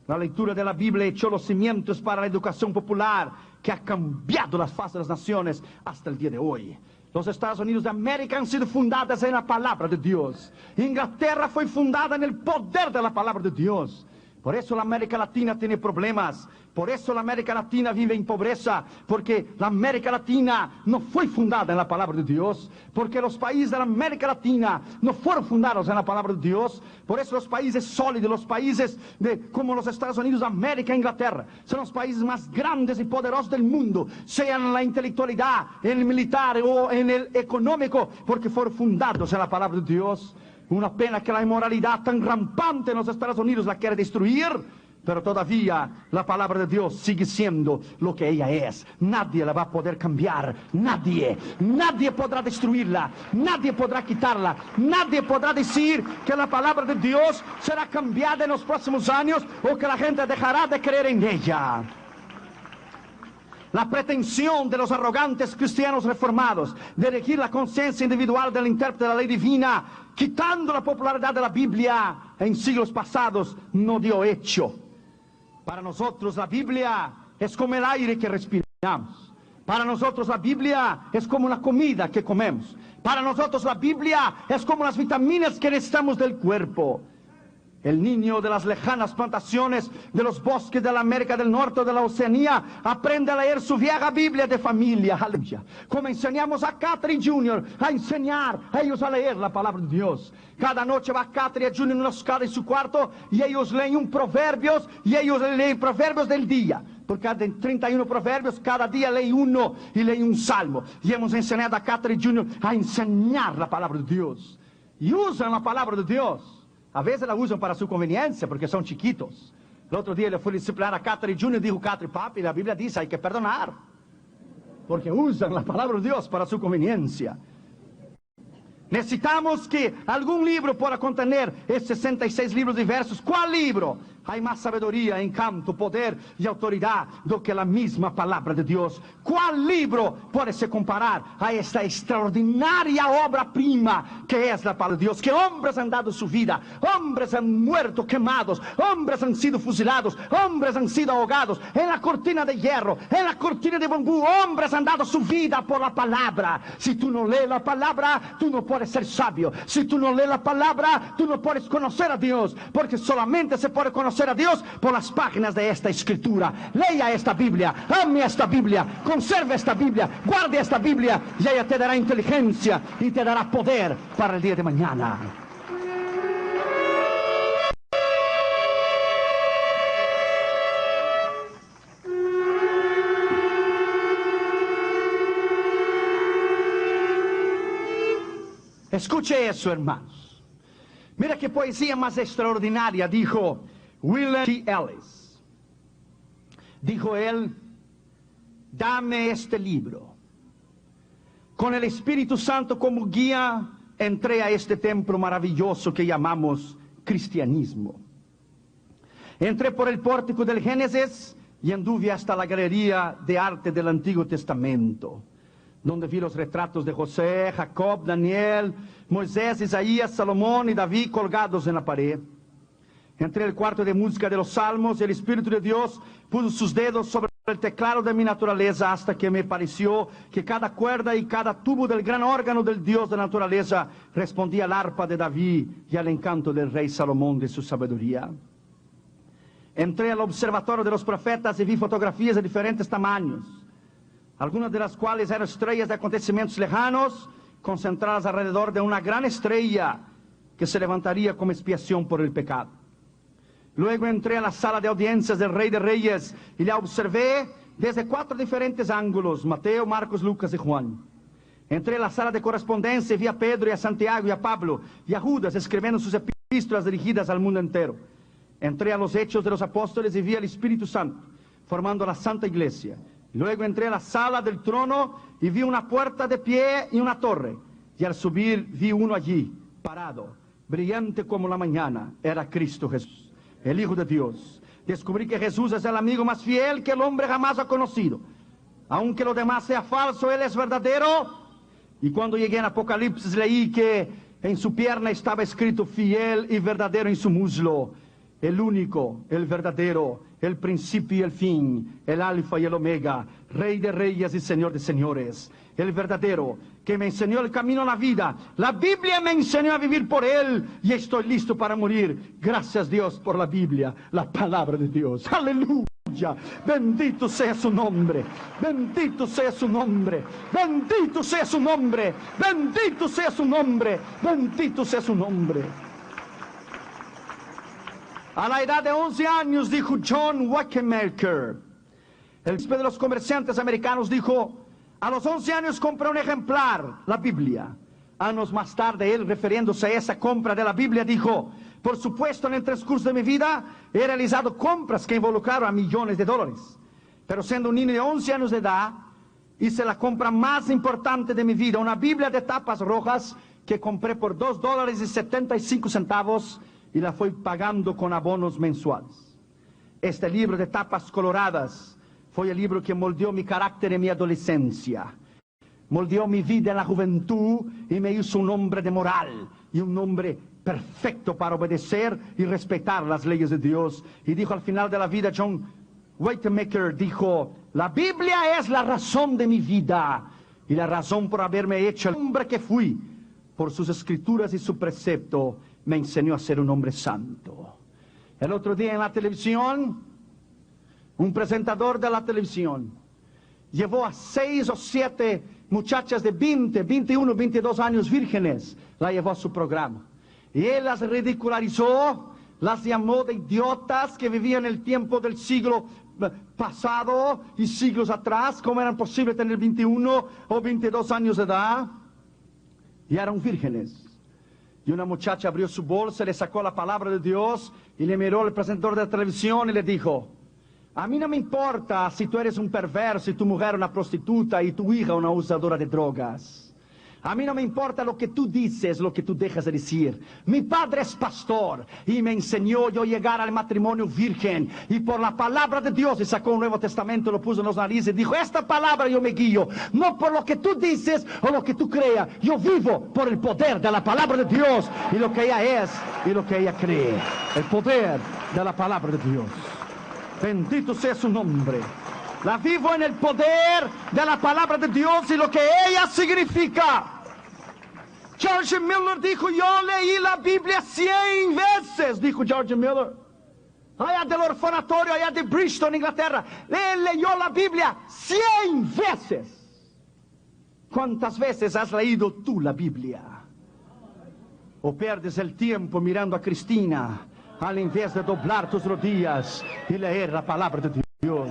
La lectura de la Biblia echó los cimientos para la educación popular que ha cambiado las fases de las naciones hasta el día de hoy. Los Estados Unidos de América han sido fundadas en la palabra de Dios. Inglaterra fue fundada en el poder de la palabra de Dios. Por eso la América Latina tiene problemas. Por eso la América Latina vive en pobreza. Porque la América Latina no fue fundada en la palabra de Dios. Porque los países de la América Latina no fueron fundados en la palabra de Dios. Por eso los países sólidos, los países como los Estados Unidos, América e Inglaterra, son los países más grandes y poderosos del mundo, sean en la intelectualidad, en el militar o en el económico, porque fueron fundados en la palabra de Dios. Una pena que la inmoralidad tan rampante en los Estados Unidos la quiere destruir, pero todavía la palabra de Dios sigue siendo lo que ella es. Nadie la va a poder cambiar, nadie podrá destruirla, nadie podrá quitarla, nadie podrá decir que la palabra de Dios será cambiada en los próximos años o que la gente dejará de creer en ella. La pretensión de los arrogantes cristianos reformados de elegir la conciencia individual del intérprete de la ley divina, quitando la popularidad de la Biblia en siglos pasados, no dio hecho. Para nosotros la Biblia es como el aire que respiramos. Para nosotros la Biblia es como la comida que comemos. Para nosotros la Biblia es como las vitaminas que necesitamos del cuerpo. El niño de las lejanas plantaciones de los bosques de la América del Norte o de la Oceanía aprende a leer su vieja Biblia de familia, aleluya. Como enseñamos a Catherine Jr. a enseñar a ellos a leer la palabra de Dios. Cada noche va Catherine Jr. en su cuarto y ellos leen un proverbios y ellos leen proverbios del día. Por cada 31 proverbios, cada día leen uno y leen un salmo. Y hemos enseñado a Catherine Jr. a enseñar la palabra de Dios. Y usan la palabra de Dios. A veces la usan para su conveniencia, porque son chiquitos. El otro día le fui a disciplinar a Catherine Jr. y dijo, Catherine, papi, la Biblia dice, hay que perdonar. Porque usan la palabra de Dios para su conveniencia. Necesitamos que algún libro pueda contener estos 66 libros diversos. ¿Cuál libro? Hay más sabiduría, encanto, poder y autoridad do que la misma palabra de Dios. ¿Cuál libro puede se comparar a esta extraordinaria obra prima que es la palabra de Dios? Que hombres han dado su vida, hombres han muerto quemados, hombres han sido fusilados, hombres han sido ahogados en la cortina de hierro, en la cortina de bambú. Hombres han dado su vida por la palabra. Si tú no lees la palabra, tú no puedes ser sabio. Si tú no lees la palabra, tú no puedes conocer a Dios, porque solamente se puede conocer a Dios por las páginas de esta escritura. Lea esta Biblia, ame esta Biblia, conserve esta Biblia, guarde esta Biblia y ella te dará inteligencia y te dará poder para el día de mañana. Escuche eso, hermanos. Mira qué poesía más extraordinaria dijo William T. Ellis. Dijo él, dame este libro. Con el Espíritu Santo como guía, entré a este templo maravilloso que llamamos cristianismo. Entré por el pórtico del Génesis y anduve hasta la galería de arte del Antiguo Testamento, donde vi los retratos de José, Jacob, Daniel, Moisés, Isaías, Salomón y David colgados en la pared. Entré al cuarto de música de los salmos y el Espíritu de Dios puso sus dedos sobre el teclado de mi naturaleza hasta que me pareció que cada cuerda y cada tubo del gran órgano del Dios de la naturaleza respondía al arpa de David y al encanto del rey Salomón de su sabiduría. Entré al observatorio de los profetas y vi fotografías de diferentes tamaños, algunas de las cuales eran estrellas de acontecimientos lejanos, concentradas alrededor de una gran estrella que se levantaría como expiación por el pecado. Luego entré a la sala de audiencias del Rey de Reyes y la observé desde 4 diferentes ángulos: Mateo, Marcos, Lucas y Juan. Entré a la sala de correspondencia y vi a Pedro y a Santiago y a Pablo y a Judas escribiendo sus epístolas dirigidas al mundo entero. Entré a los Hechos de los Apóstoles y vi al Espíritu Santo formando la Santa Iglesia. Luego entré a la sala del trono y vi una puerta de pie y una torre. Y al subir vi uno allí, parado, brillante como la mañana. Era Cristo Jesús, el Hijo de Dios. Descubrí que Jesús es el amigo más fiel que el hombre jamás ha conocido. Aunque lo demás sea falso, Él es verdadero. Y cuando llegué en Apocalipsis leí que en su pierna estaba escrito fiel y verdadero en su muslo. el único, el verdadero, el principio y el fin, el alfa y el omega, Rey de reyes y Señor de señores, el verdadero, que me enseñó el camino a la vida. La Biblia me enseñó a vivir por Él y estoy listo para morir. Gracias Dios por la Biblia, la palabra de Dios. Aleluya. Bendito sea su nombre. Bendito sea su nombre. Bendito sea su nombre. Bendito sea su nombre. Bendito sea su nombre. A la edad de 11 años, dijo John Wanamaker, el príncipe de los comerciantes americanos, dijo: a los 11 años compré un ejemplar, la Biblia. Años más tarde, él, refiriéndose a esa compra de la Biblia, dijo: por supuesto, en el transcurso de mi vida he realizado compras que involucraron a millones de dólares. Pero siendo un niño de 11 años de edad, hice la compra más importante de mi vida, una Biblia de tapas rojas que compré por $2.75 y la fui pagando con abonos mensuales. Este libro de tapas coloradas fue el libro que moldeó mi carácter en mi adolescencia, moldeó mi vida en la juventud y me hizo un hombre de moral y un hombre perfecto para obedecer y respetar las leyes de Dios. Y dijo al final de la vida, John Wanamaker dijo: la Biblia es la razón de mi vida y la razón por haberme hecho el hombre que fui. Por sus escrituras y su precepto me enseñó a ser un hombre santo. El otro día en la televisión, un presentador de la televisión llevó a 6 o 7 muchachas de 20, 21, 22 años vírgenes, la llevó a su programa. Y él las ridicularizó, las llamó de idiotas que vivían en el tiempo del siglo pasado y siglos atrás. ¿Cómo era posible tener 21 o 22 años de edad? Y eran vírgenes. Y una muchacha abrió su bolsa, le sacó la palabra de Dios y le miró al presentador de la televisión y le dijo: a mí no me importa si tú eres un perverso y tu mujer una prostituta y tu hija una usadora de drogas. A mí no me importa lo que tú dices, lo que tú dejas de decir. Mi padre es pastor y me enseñó yo llegar al matrimonio virgen. Y por la palabra de Dios, y sacó un Nuevo Testamento, lo puso en los narices y dijo: esta palabra yo me guío, no por lo que tú dices o lo que tú creas. Yo vivo por el poder de la palabra de Dios y lo que ella es y lo que ella cree. El poder de la palabra de Dios. Bendito sea su nombre. La vivo en el poder de la palabra de Dios y lo que ella significa. George Miller dijo: yo leí la Biblia 100 veces, dijo George Miller. Allá del orfanatorio, allá de Bristol, Inglaterra. Él leyó la Biblia 100 veces. ¿Cuántas veces has leído tú la Biblia? ¿O pierdes el tiempo mirando a Cristina al invés de doblar tus rodillas y leer la palabra de Dios?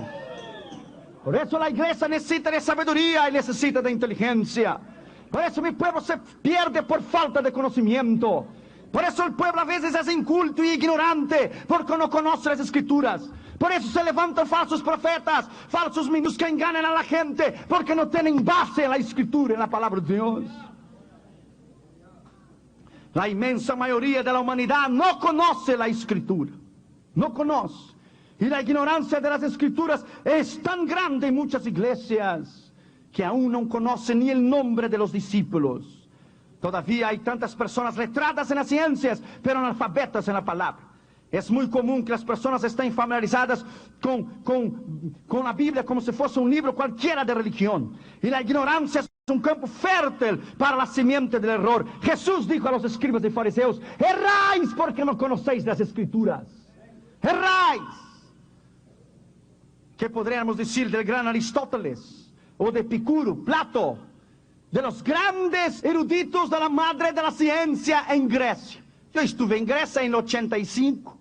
Por eso la iglesia necesita de sabiduría y necesita de inteligencia. Por eso mi pueblo se pierde por falta de conocimiento. Por eso el pueblo a veces es inculto y ignorante, porque no conoce las escrituras. Por eso se levantan falsos profetas, falsos ministros que engañan a la gente, porque no tienen base en la escritura, en la palabra de Dios. La inmensa mayoría de la humanidad no conoce la escritura. No conoce. Y la ignorancia de las escrituras es tan grande en muchas iglesias que aún no conocen ni el nombre de los discípulos. Todavía hay tantas personas letradas en las ciencias, pero analfabetas en la palabra. Es muy común que las personas estén familiarizadas con la Biblia como si fuese un libro cualquiera de religión. Y la ignorancia es un campo fértil para la simiente del error. Jesús dijo a los escribas y fariseos: erráis porque no conocéis las escrituras. Erráis. ¿Qué podríamos decir del gran Aristóteles o de Epicuro, Plato, de los grandes eruditos de la madre de la ciencia en Grecia? Yo estuve en Grecia en el 85.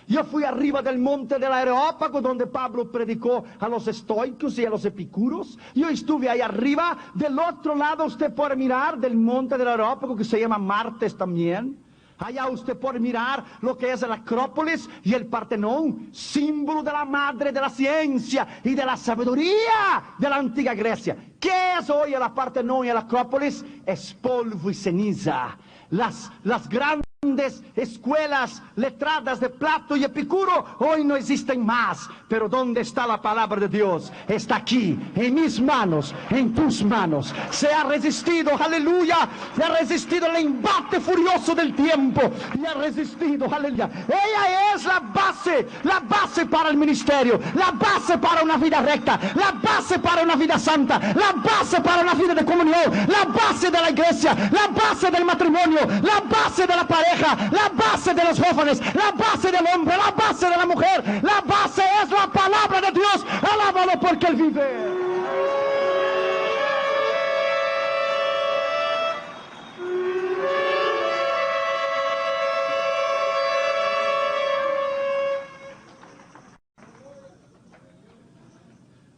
Yo fui arriba del monte del Areópago, donde Pablo predicó a los estoicos y a los epicuros. Yo estuve ahí arriba. Del otro lado usted puede mirar del monte del Areópago, que se llama Martes también. Allá usted puede mirar lo que es el Acrópolis y el Partenón, símbolo de la madre de la ciencia y de la sabiduría de la antigua Grecia. ¿Qué es hoy el Partenón y el Acrópolis? Es polvo y ceniza. Las grandes grandes escuelas letradas de Plato y Epicuro hoy no existen más. Pero ¿dónde está la palabra de Dios? Está aquí, en mis manos, en tus manos. Se ha resistido, aleluya, se ha resistido el embate furioso del tiempo y ha resistido, aleluya. Ella es la base para el ministerio, la base para una vida recta, la base para una vida santa, la base para una vida de comunión, la base de la iglesia, la base del matrimonio, la base de la pareja, la base de los jóvenes, la base del hombre, la base de la mujer. La base es la palabra de Dios. Alábalo porque Él vive.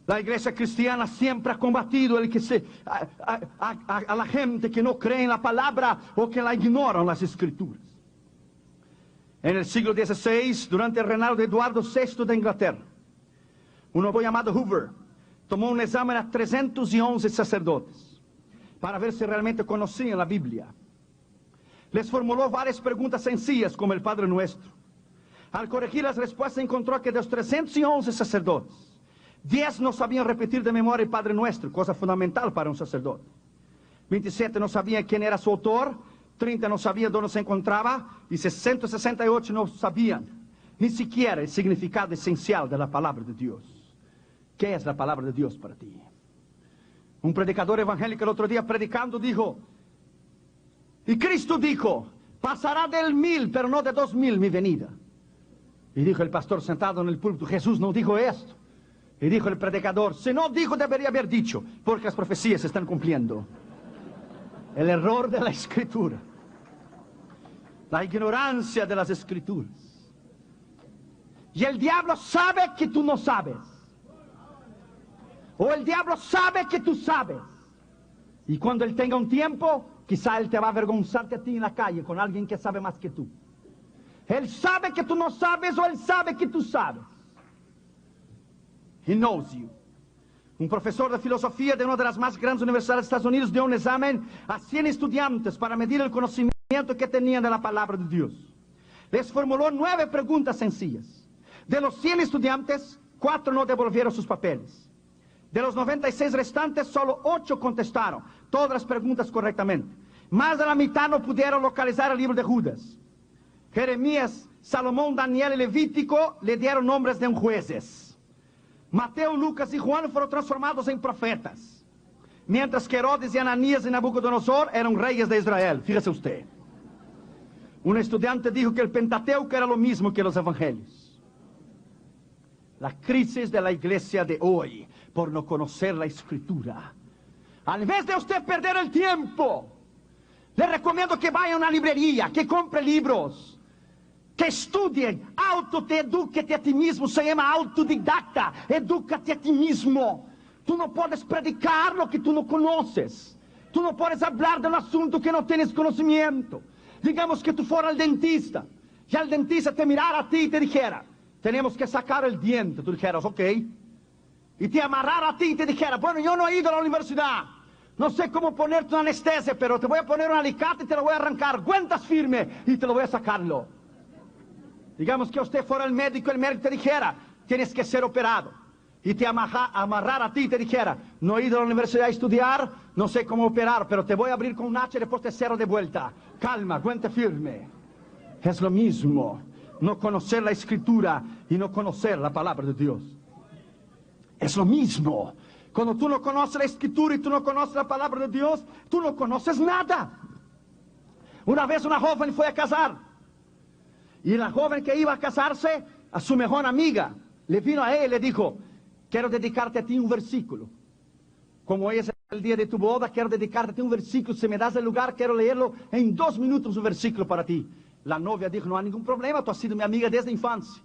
La iglesia cristiana siempre ha combatido a la gente que no cree en la palabra o que la ignoran las escrituras. En el siglo XVI, durante el reinado de Eduardo VI de Inglaterra, un hombre llamado Hoover tomó un examen a 311 sacerdotes para ver si realmente conocían la Biblia. Les formuló varias preguntas sencillas como el Padre Nuestro. Al corregir las respuestas encontró que de los 311 sacerdotes, 10 no sabían repetir de memoria el Padre Nuestro, cosa fundamental para un sacerdote. 27 no sabían quién era su autor, 30 no sabían dónde se encontraba y 168 no sabían ni siquiera el significado esencial de la palabra de Dios. ¿Qué es la palabra de Dios para ti? Un predicador evangélico el otro día predicando dijo, y Cristo dijo, pasará del 1000 pero no de 2000 mi venida. Y dijo el pastor sentado en el púlpito, Jesús no dijo esto. Y dijo el predicador, si no dijo debería haber dicho, porque las profecías se están cumpliendo. El error de la escritura, la ignorancia de las escrituras. Y el diablo sabe que tú no sabes. O el diablo sabe que tú sabes. Y cuando él tenga un tiempo, quizá él te va a avergonzarte a ti en la calle con alguien que sabe más que tú. Él sabe que tú no sabes o él sabe que tú sabes. He knows you. Un profesor de filosofía de una de las más grandes universidades de Estados Unidos dio un examen a 100 estudiantes para medir el conocimiento que tenían de la palabra de Dios. Les formuló 9 preguntas sencillas. De los 100 estudiantes, 4 no devolvieron sus papeles. De los 96 restantes, solo 8 contestaron todas las preguntas correctamente. Más de la mitad no pudieron localizar el libro de Judas. Jeremías, Salomón, Daniel y Levítico le dieron nombres de jueces. Mateo, Lucas y Juan fueron transformados en profetas, mientras que Herodes y Ananías y Nabucodonosor eran reyes de Israel. Fíjese usted. Un estudiante dijo que el Pentateuco era lo mismo que los evangelios. La crisis de la iglesia de hoy por no conocer la escritura. En vez de usted perder el tiempo, le recomiendo que vaya a una librería, que compre libros, que estudien, autoeduque-te a ti mismo, se llama autodidacta, edúcate a ti mismo. Tú no puedes predicar lo que tú no conoces, tú no puedes hablar de un asunto que no tienes conocimiento. Digamos que tú fueras al dentista, y el dentista te mirara a ti y te dijera, tenemos que sacar el diente, tú dijeras, ok, y te amarrara a ti y te dijera, bueno, yo no he ido a la universidad, no sé cómo ponerte una anestesia, pero te voy a poner un alicate y te lo voy a arrancar, aguantas firme y te lo voy a sacarlo. Digamos que usted fuera al médico, el médico te dijera, tienes que ser operado. Y te amarrar a ti y te dijera, no he ido a la universidad a estudiar, no sé cómo operar, pero te voy a abrir con un hacha y después te cierro de vuelta. Calma, aguante firme. Es lo mismo, no conocer la escritura y no conocer la palabra de Dios. Es lo mismo. Cuando tú no conoces la escritura y tú no conoces la palabra de Dios, tú no conoces nada. Una vez una joven fue a casar. Y la joven que iba a casarse, a su mejor amiga, le vino a ella y le dijo, quiero dedicarte a ti un versículo. Como hoy es el día de tu boda, quiero dedicarte a ti un versículo. Si me das el lugar, quiero leerlo en 2 minutos, un versículo para ti. La novia dijo, no hay ningún problema, tú has sido mi amiga desde la infancia.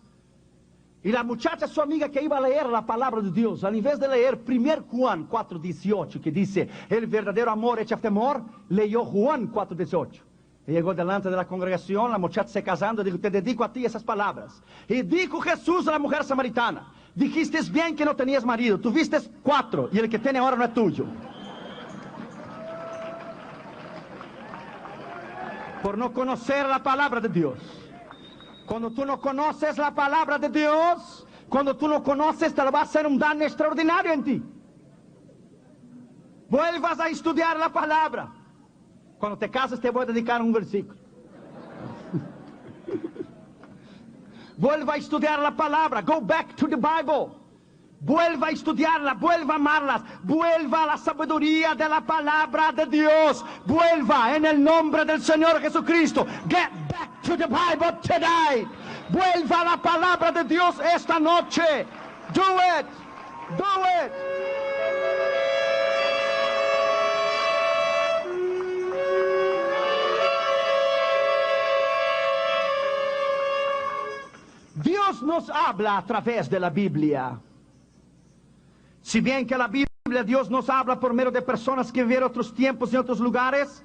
Y la muchacha, su amiga que iba a leer la palabra de Dios, al invés de leer 1 Juan 4:18, que dice, el verdadero amor echa temor, leyó Juan 4:18. Llegó delante de la congregación, la muchacha se casando, dijo, te dedico a ti esas palabras. Y dijo Jesús a la mujer samaritana, dijiste bien que no tenías marido, tuviste 4 y el que tiene ahora no es tuyo. por no conocer la palabra de Dios. Cuando tú no conoces la palabra de Dios, cuando tú no conoces, te va a hacer un daño extraordinario en ti. Vuelvas a estudiar la palabra. Cuando te cases te voy a dedicar un versículo. Vuelva a estudiar la palabra. Go back to the Bible. Vuelva a estudiarla, vuelva a amarlas, vuelva a la sabiduría de la palabra de Dios. Vuelva en el nombre del Señor Jesucristo. Get back to the Bible today. Vuelva a la palabra de Dios esta noche. Do it. Do it. Dios nos habla a través de la Biblia. Si bien que la Biblia, Dios nos habla por medio de personas que vivieron otros tiempos y otros lugares,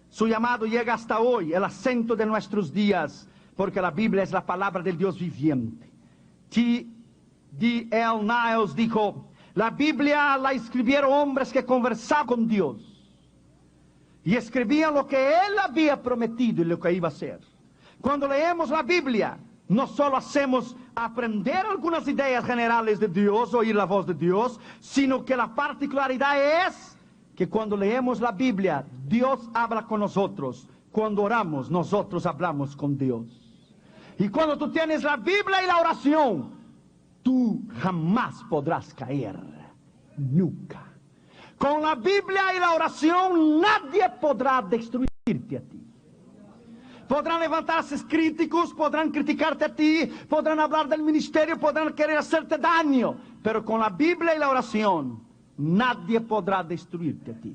su llamado llega hasta hoy, el acento de nuestros días, porque la Biblia es la palabra del Dios viviente. T.D.L. Niles dijo, la Biblia la escribieron hombres que conversaban con Dios y escribían lo que Él había prometido y lo que iba a hacer. Cuando leemos la Biblia, no solo hacemos aprender algunas ideas generales de Dios, oír la voz de Dios, sino que la particularidad es que cuando leemos la Biblia, Dios habla con nosotros. Cuando oramos, nosotros hablamos con Dios. Y cuando tú tienes la Biblia y la oración, tú jamás podrás caer. Nunca. Con la Biblia y la oración, nadie podrá destruirte a ti. Podrán levantarse críticos, podrán criticarte a ti, podrán hablar del ministerio, podrán querer hacerte daño. Pero con la Biblia y la oración, nadie podrá destruirte a ti.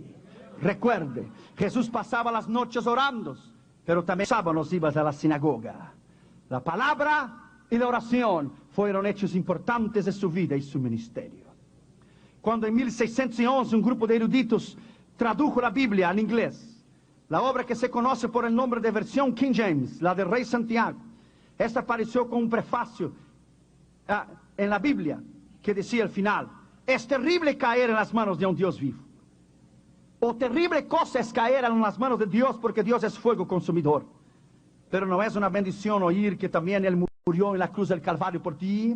Recuerde, Jesús pasaba las noches orando, pero también sábados ibas a la sinagoga. La palabra y la oración fueron hechos importantes de su vida y su ministerio. Cuando en 1611 un grupo de eruditos tradujo la Biblia al inglés, la obra que se conoce por el nombre de versión King James, la del Rey Santiago, esta apareció con un prefacio en la Biblia que decía al final, es terrible caer en las manos de un Dios vivo. O terrible cosa es caer en las manos de Dios porque Dios es fuego consumidor. Pero no es una bendición oír que también Él murió en la cruz del Calvario por ti,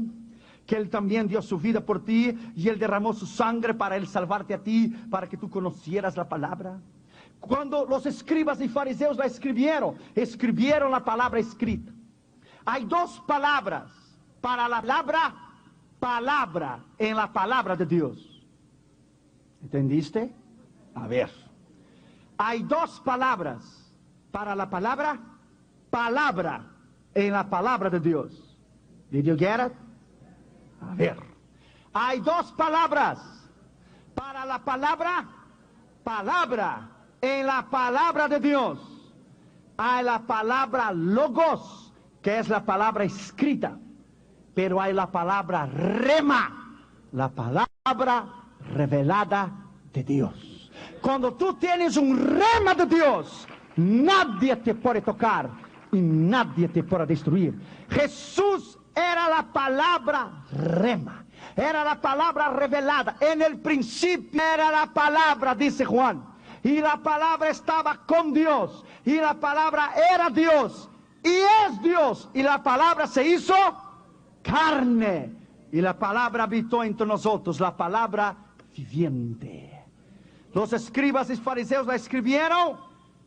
que Él también dio su vida por ti y Él derramó su sangre para Él salvarte a ti, para que tú conocieras la palabra. Cuando los escribas y fariseos la escribieron la palabra escrita. Hay dos palabras para la palabra en la palabra de Dios. ¿Entendiste? A ver. Hay dos palabras para la palabra en la palabra de Dios. Did you get it? A ver. Hay dos palabras para la palabra en la palabra de Dios. Hay la palabra logos, que es la palabra escrita, pero hay la palabra rema, la palabra revelada de Dios. Cuando tú tienes un rema de Dios, nadie te puede tocar y nadie te puede destruir. Jesús era la palabra rema, era la palabra revelada. En el principio era la palabra, dice Juan. Y la palabra estaba con Dios. Y la palabra era Dios. Y es Dios. Y la palabra se hizo carne. Y la palabra habitó entre nosotros. La palabra viviente. Los escribas y fariseos la escribieron,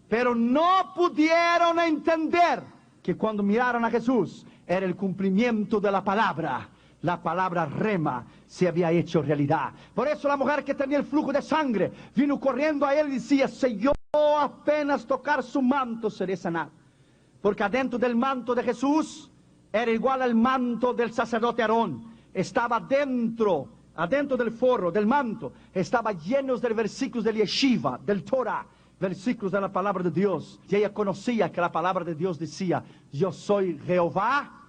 pero no pudieron entender que cuando miraron a Jesús era el cumplimiento de la palabra. La palabra rema se había hecho realidad. Por eso la mujer que tenía el flujo de sangre vino corriendo a él y decía, si yo apenas tocar su manto seré sanado. Porque adentro del manto de Jesús era igual al manto del sacerdote Aarón. Estaba adentro del forro, del manto, estaba lleno de versículos del Yeshiva, del Torah, versículos de la palabra de Dios. Y ella conocía que la palabra de Dios decía, yo soy Jehová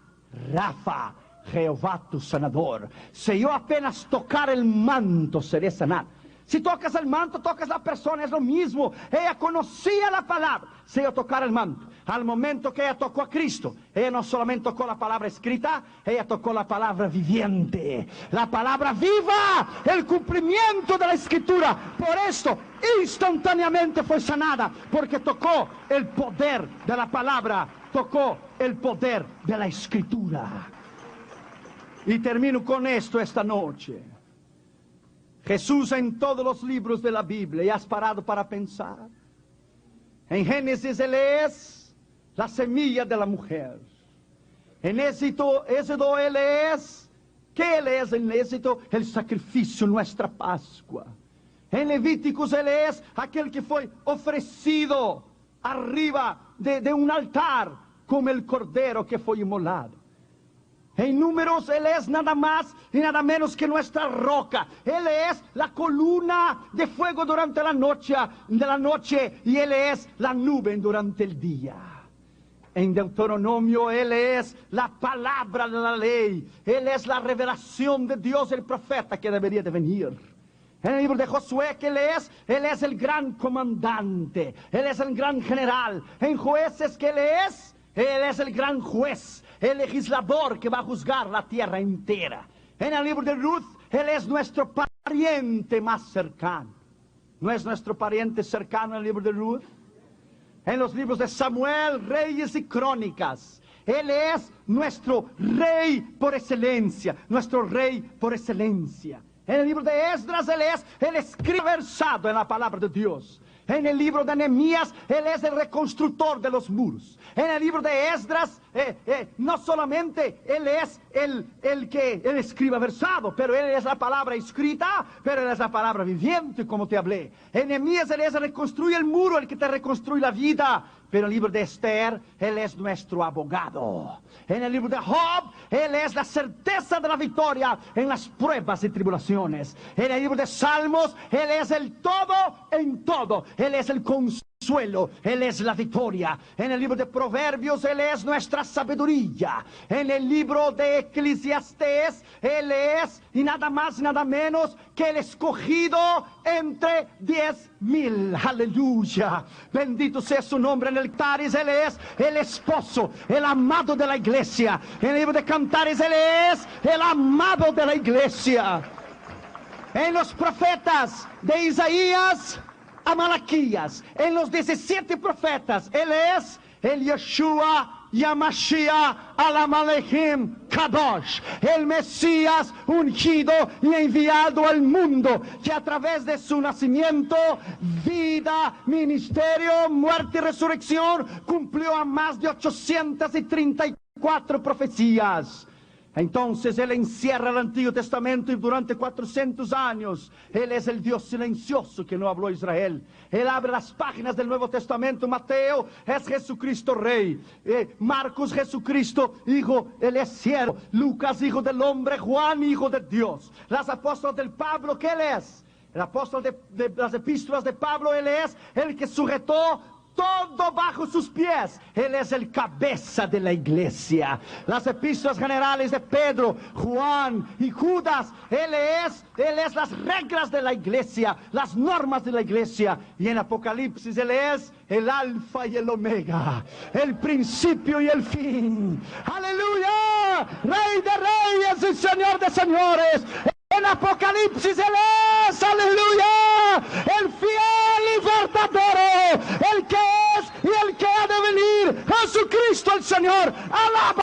Rafa, Jehová tu sanador. Si yo apenas tocar el manto seré sanado. Si tocas el manto, tocas la persona, es lo mismo. Ella conocía la palabra. Si yo tocar el manto, Al momento que ella tocó a Cristo, ella no solamente tocó la palabra escrita, ella tocó la palabra viviente, la palabra viva, el cumplimiento de la escritura. Por esto, instantáneamente fue sanada, porque tocó el poder de la palabra, tocó el poder de la escritura. Y termino con esto esta noche. Jesús en todos los libros de la Biblia, ¿y has parado para pensar? En Génesis Él es la semilla de la mujer. En Éxodo Él es, ¿qué Él es en Éxodo? El sacrificio, nuestra Pascua. En Levíticos Él es aquel que fue ofrecido arriba de un altar como el cordero que fue inmolado. En Números Él es nada más y nada menos que nuestra roca. Él es la columna de fuego durante la noche y Él es la nube durante el día. En Deuteronomio Él es la palabra de la ley. Él es la revelación de Dios, el profeta que debería de venir. En el libro de Josué, que Él es el gran comandante. Él es el gran general. En Jueces, que Él es el gran juez, el legislador que va a juzgar la tierra entera. En el libro de Ruth, Él es nuestro pariente más cercano. ¿No es nuestro pariente cercano en el libro de Ruth? En los libros de Samuel, Reyes y Crónicas, Él es nuestro rey por excelencia, nuestro rey por excelencia. En el libro de Esdras, Él escribe versado en la palabra de Dios. En el libro de Nehemías, Él es el reconstructor de los muros. En el libro de Esdras, no solamente Él es el que Él escribe versado, pero Él es la palabra escrita, pero Él es la palabra viviente, como te hablé. En Nehemías, Él es el que reconstruye el muro, el que te reconstruye la vida. Pero en el libro de Esther, Él es nuestro abogado. En el libro de Job, Él es la certeza de la victoria en las pruebas y tribulaciones. En el libro de Salmos, Él es el todo en todo. Él es el consuelo, Él es la victoria. En el libro de Proverbios, Él es nuestra sabiduría. En el libro de Eclesiastés, Él es, y nada más, nada menos, que el escogido entre 10,000. Aleluya. Bendito sea su nombre. En el Cantares, Él es el esposo, el amado de la iglesia. En el libro de Cantares, Él es el amado de la iglesia. En los profetas de Isaías a Malaquías, en los 17 profetas, Él es el Yeshua Yamashiach Alamalehim Kadosh, el Mesías ungido y enviado al mundo, que a través de su nacimiento, vida, ministerio, muerte y resurrección, cumplió a más de 834 profecías. Entonces Él encierra el Antiguo Testamento y durante 400 años Él es el Dios silencioso que no habló a Israel. Él abre las páginas del Nuevo Testamento. Mateo es Jesucristo Rey, Marcos Jesucristo Hijo, Él es siervo, Lucas Hijo del Hombre, Juan Hijo de Dios. Las apóstolas del Pablo, ¿qué Él es? El apóstol de las epístolas de Pablo, Él es el que sujetó todo bajo sus pies. Él es el cabeza de la iglesia. Las epístolas generales de Pedro, Juan y Judas, Él es las reglas de la iglesia, las normas de la iglesia. Y en Apocalipsis Él es el alfa y el omega, el principio y el fin. Aleluya, Rey de reyes y Señor de señores. En Apocalipsis Él es, aleluya, el fiel y verdadero, el que es y el que ha de venir, Jesucristo el Señor. Alaba.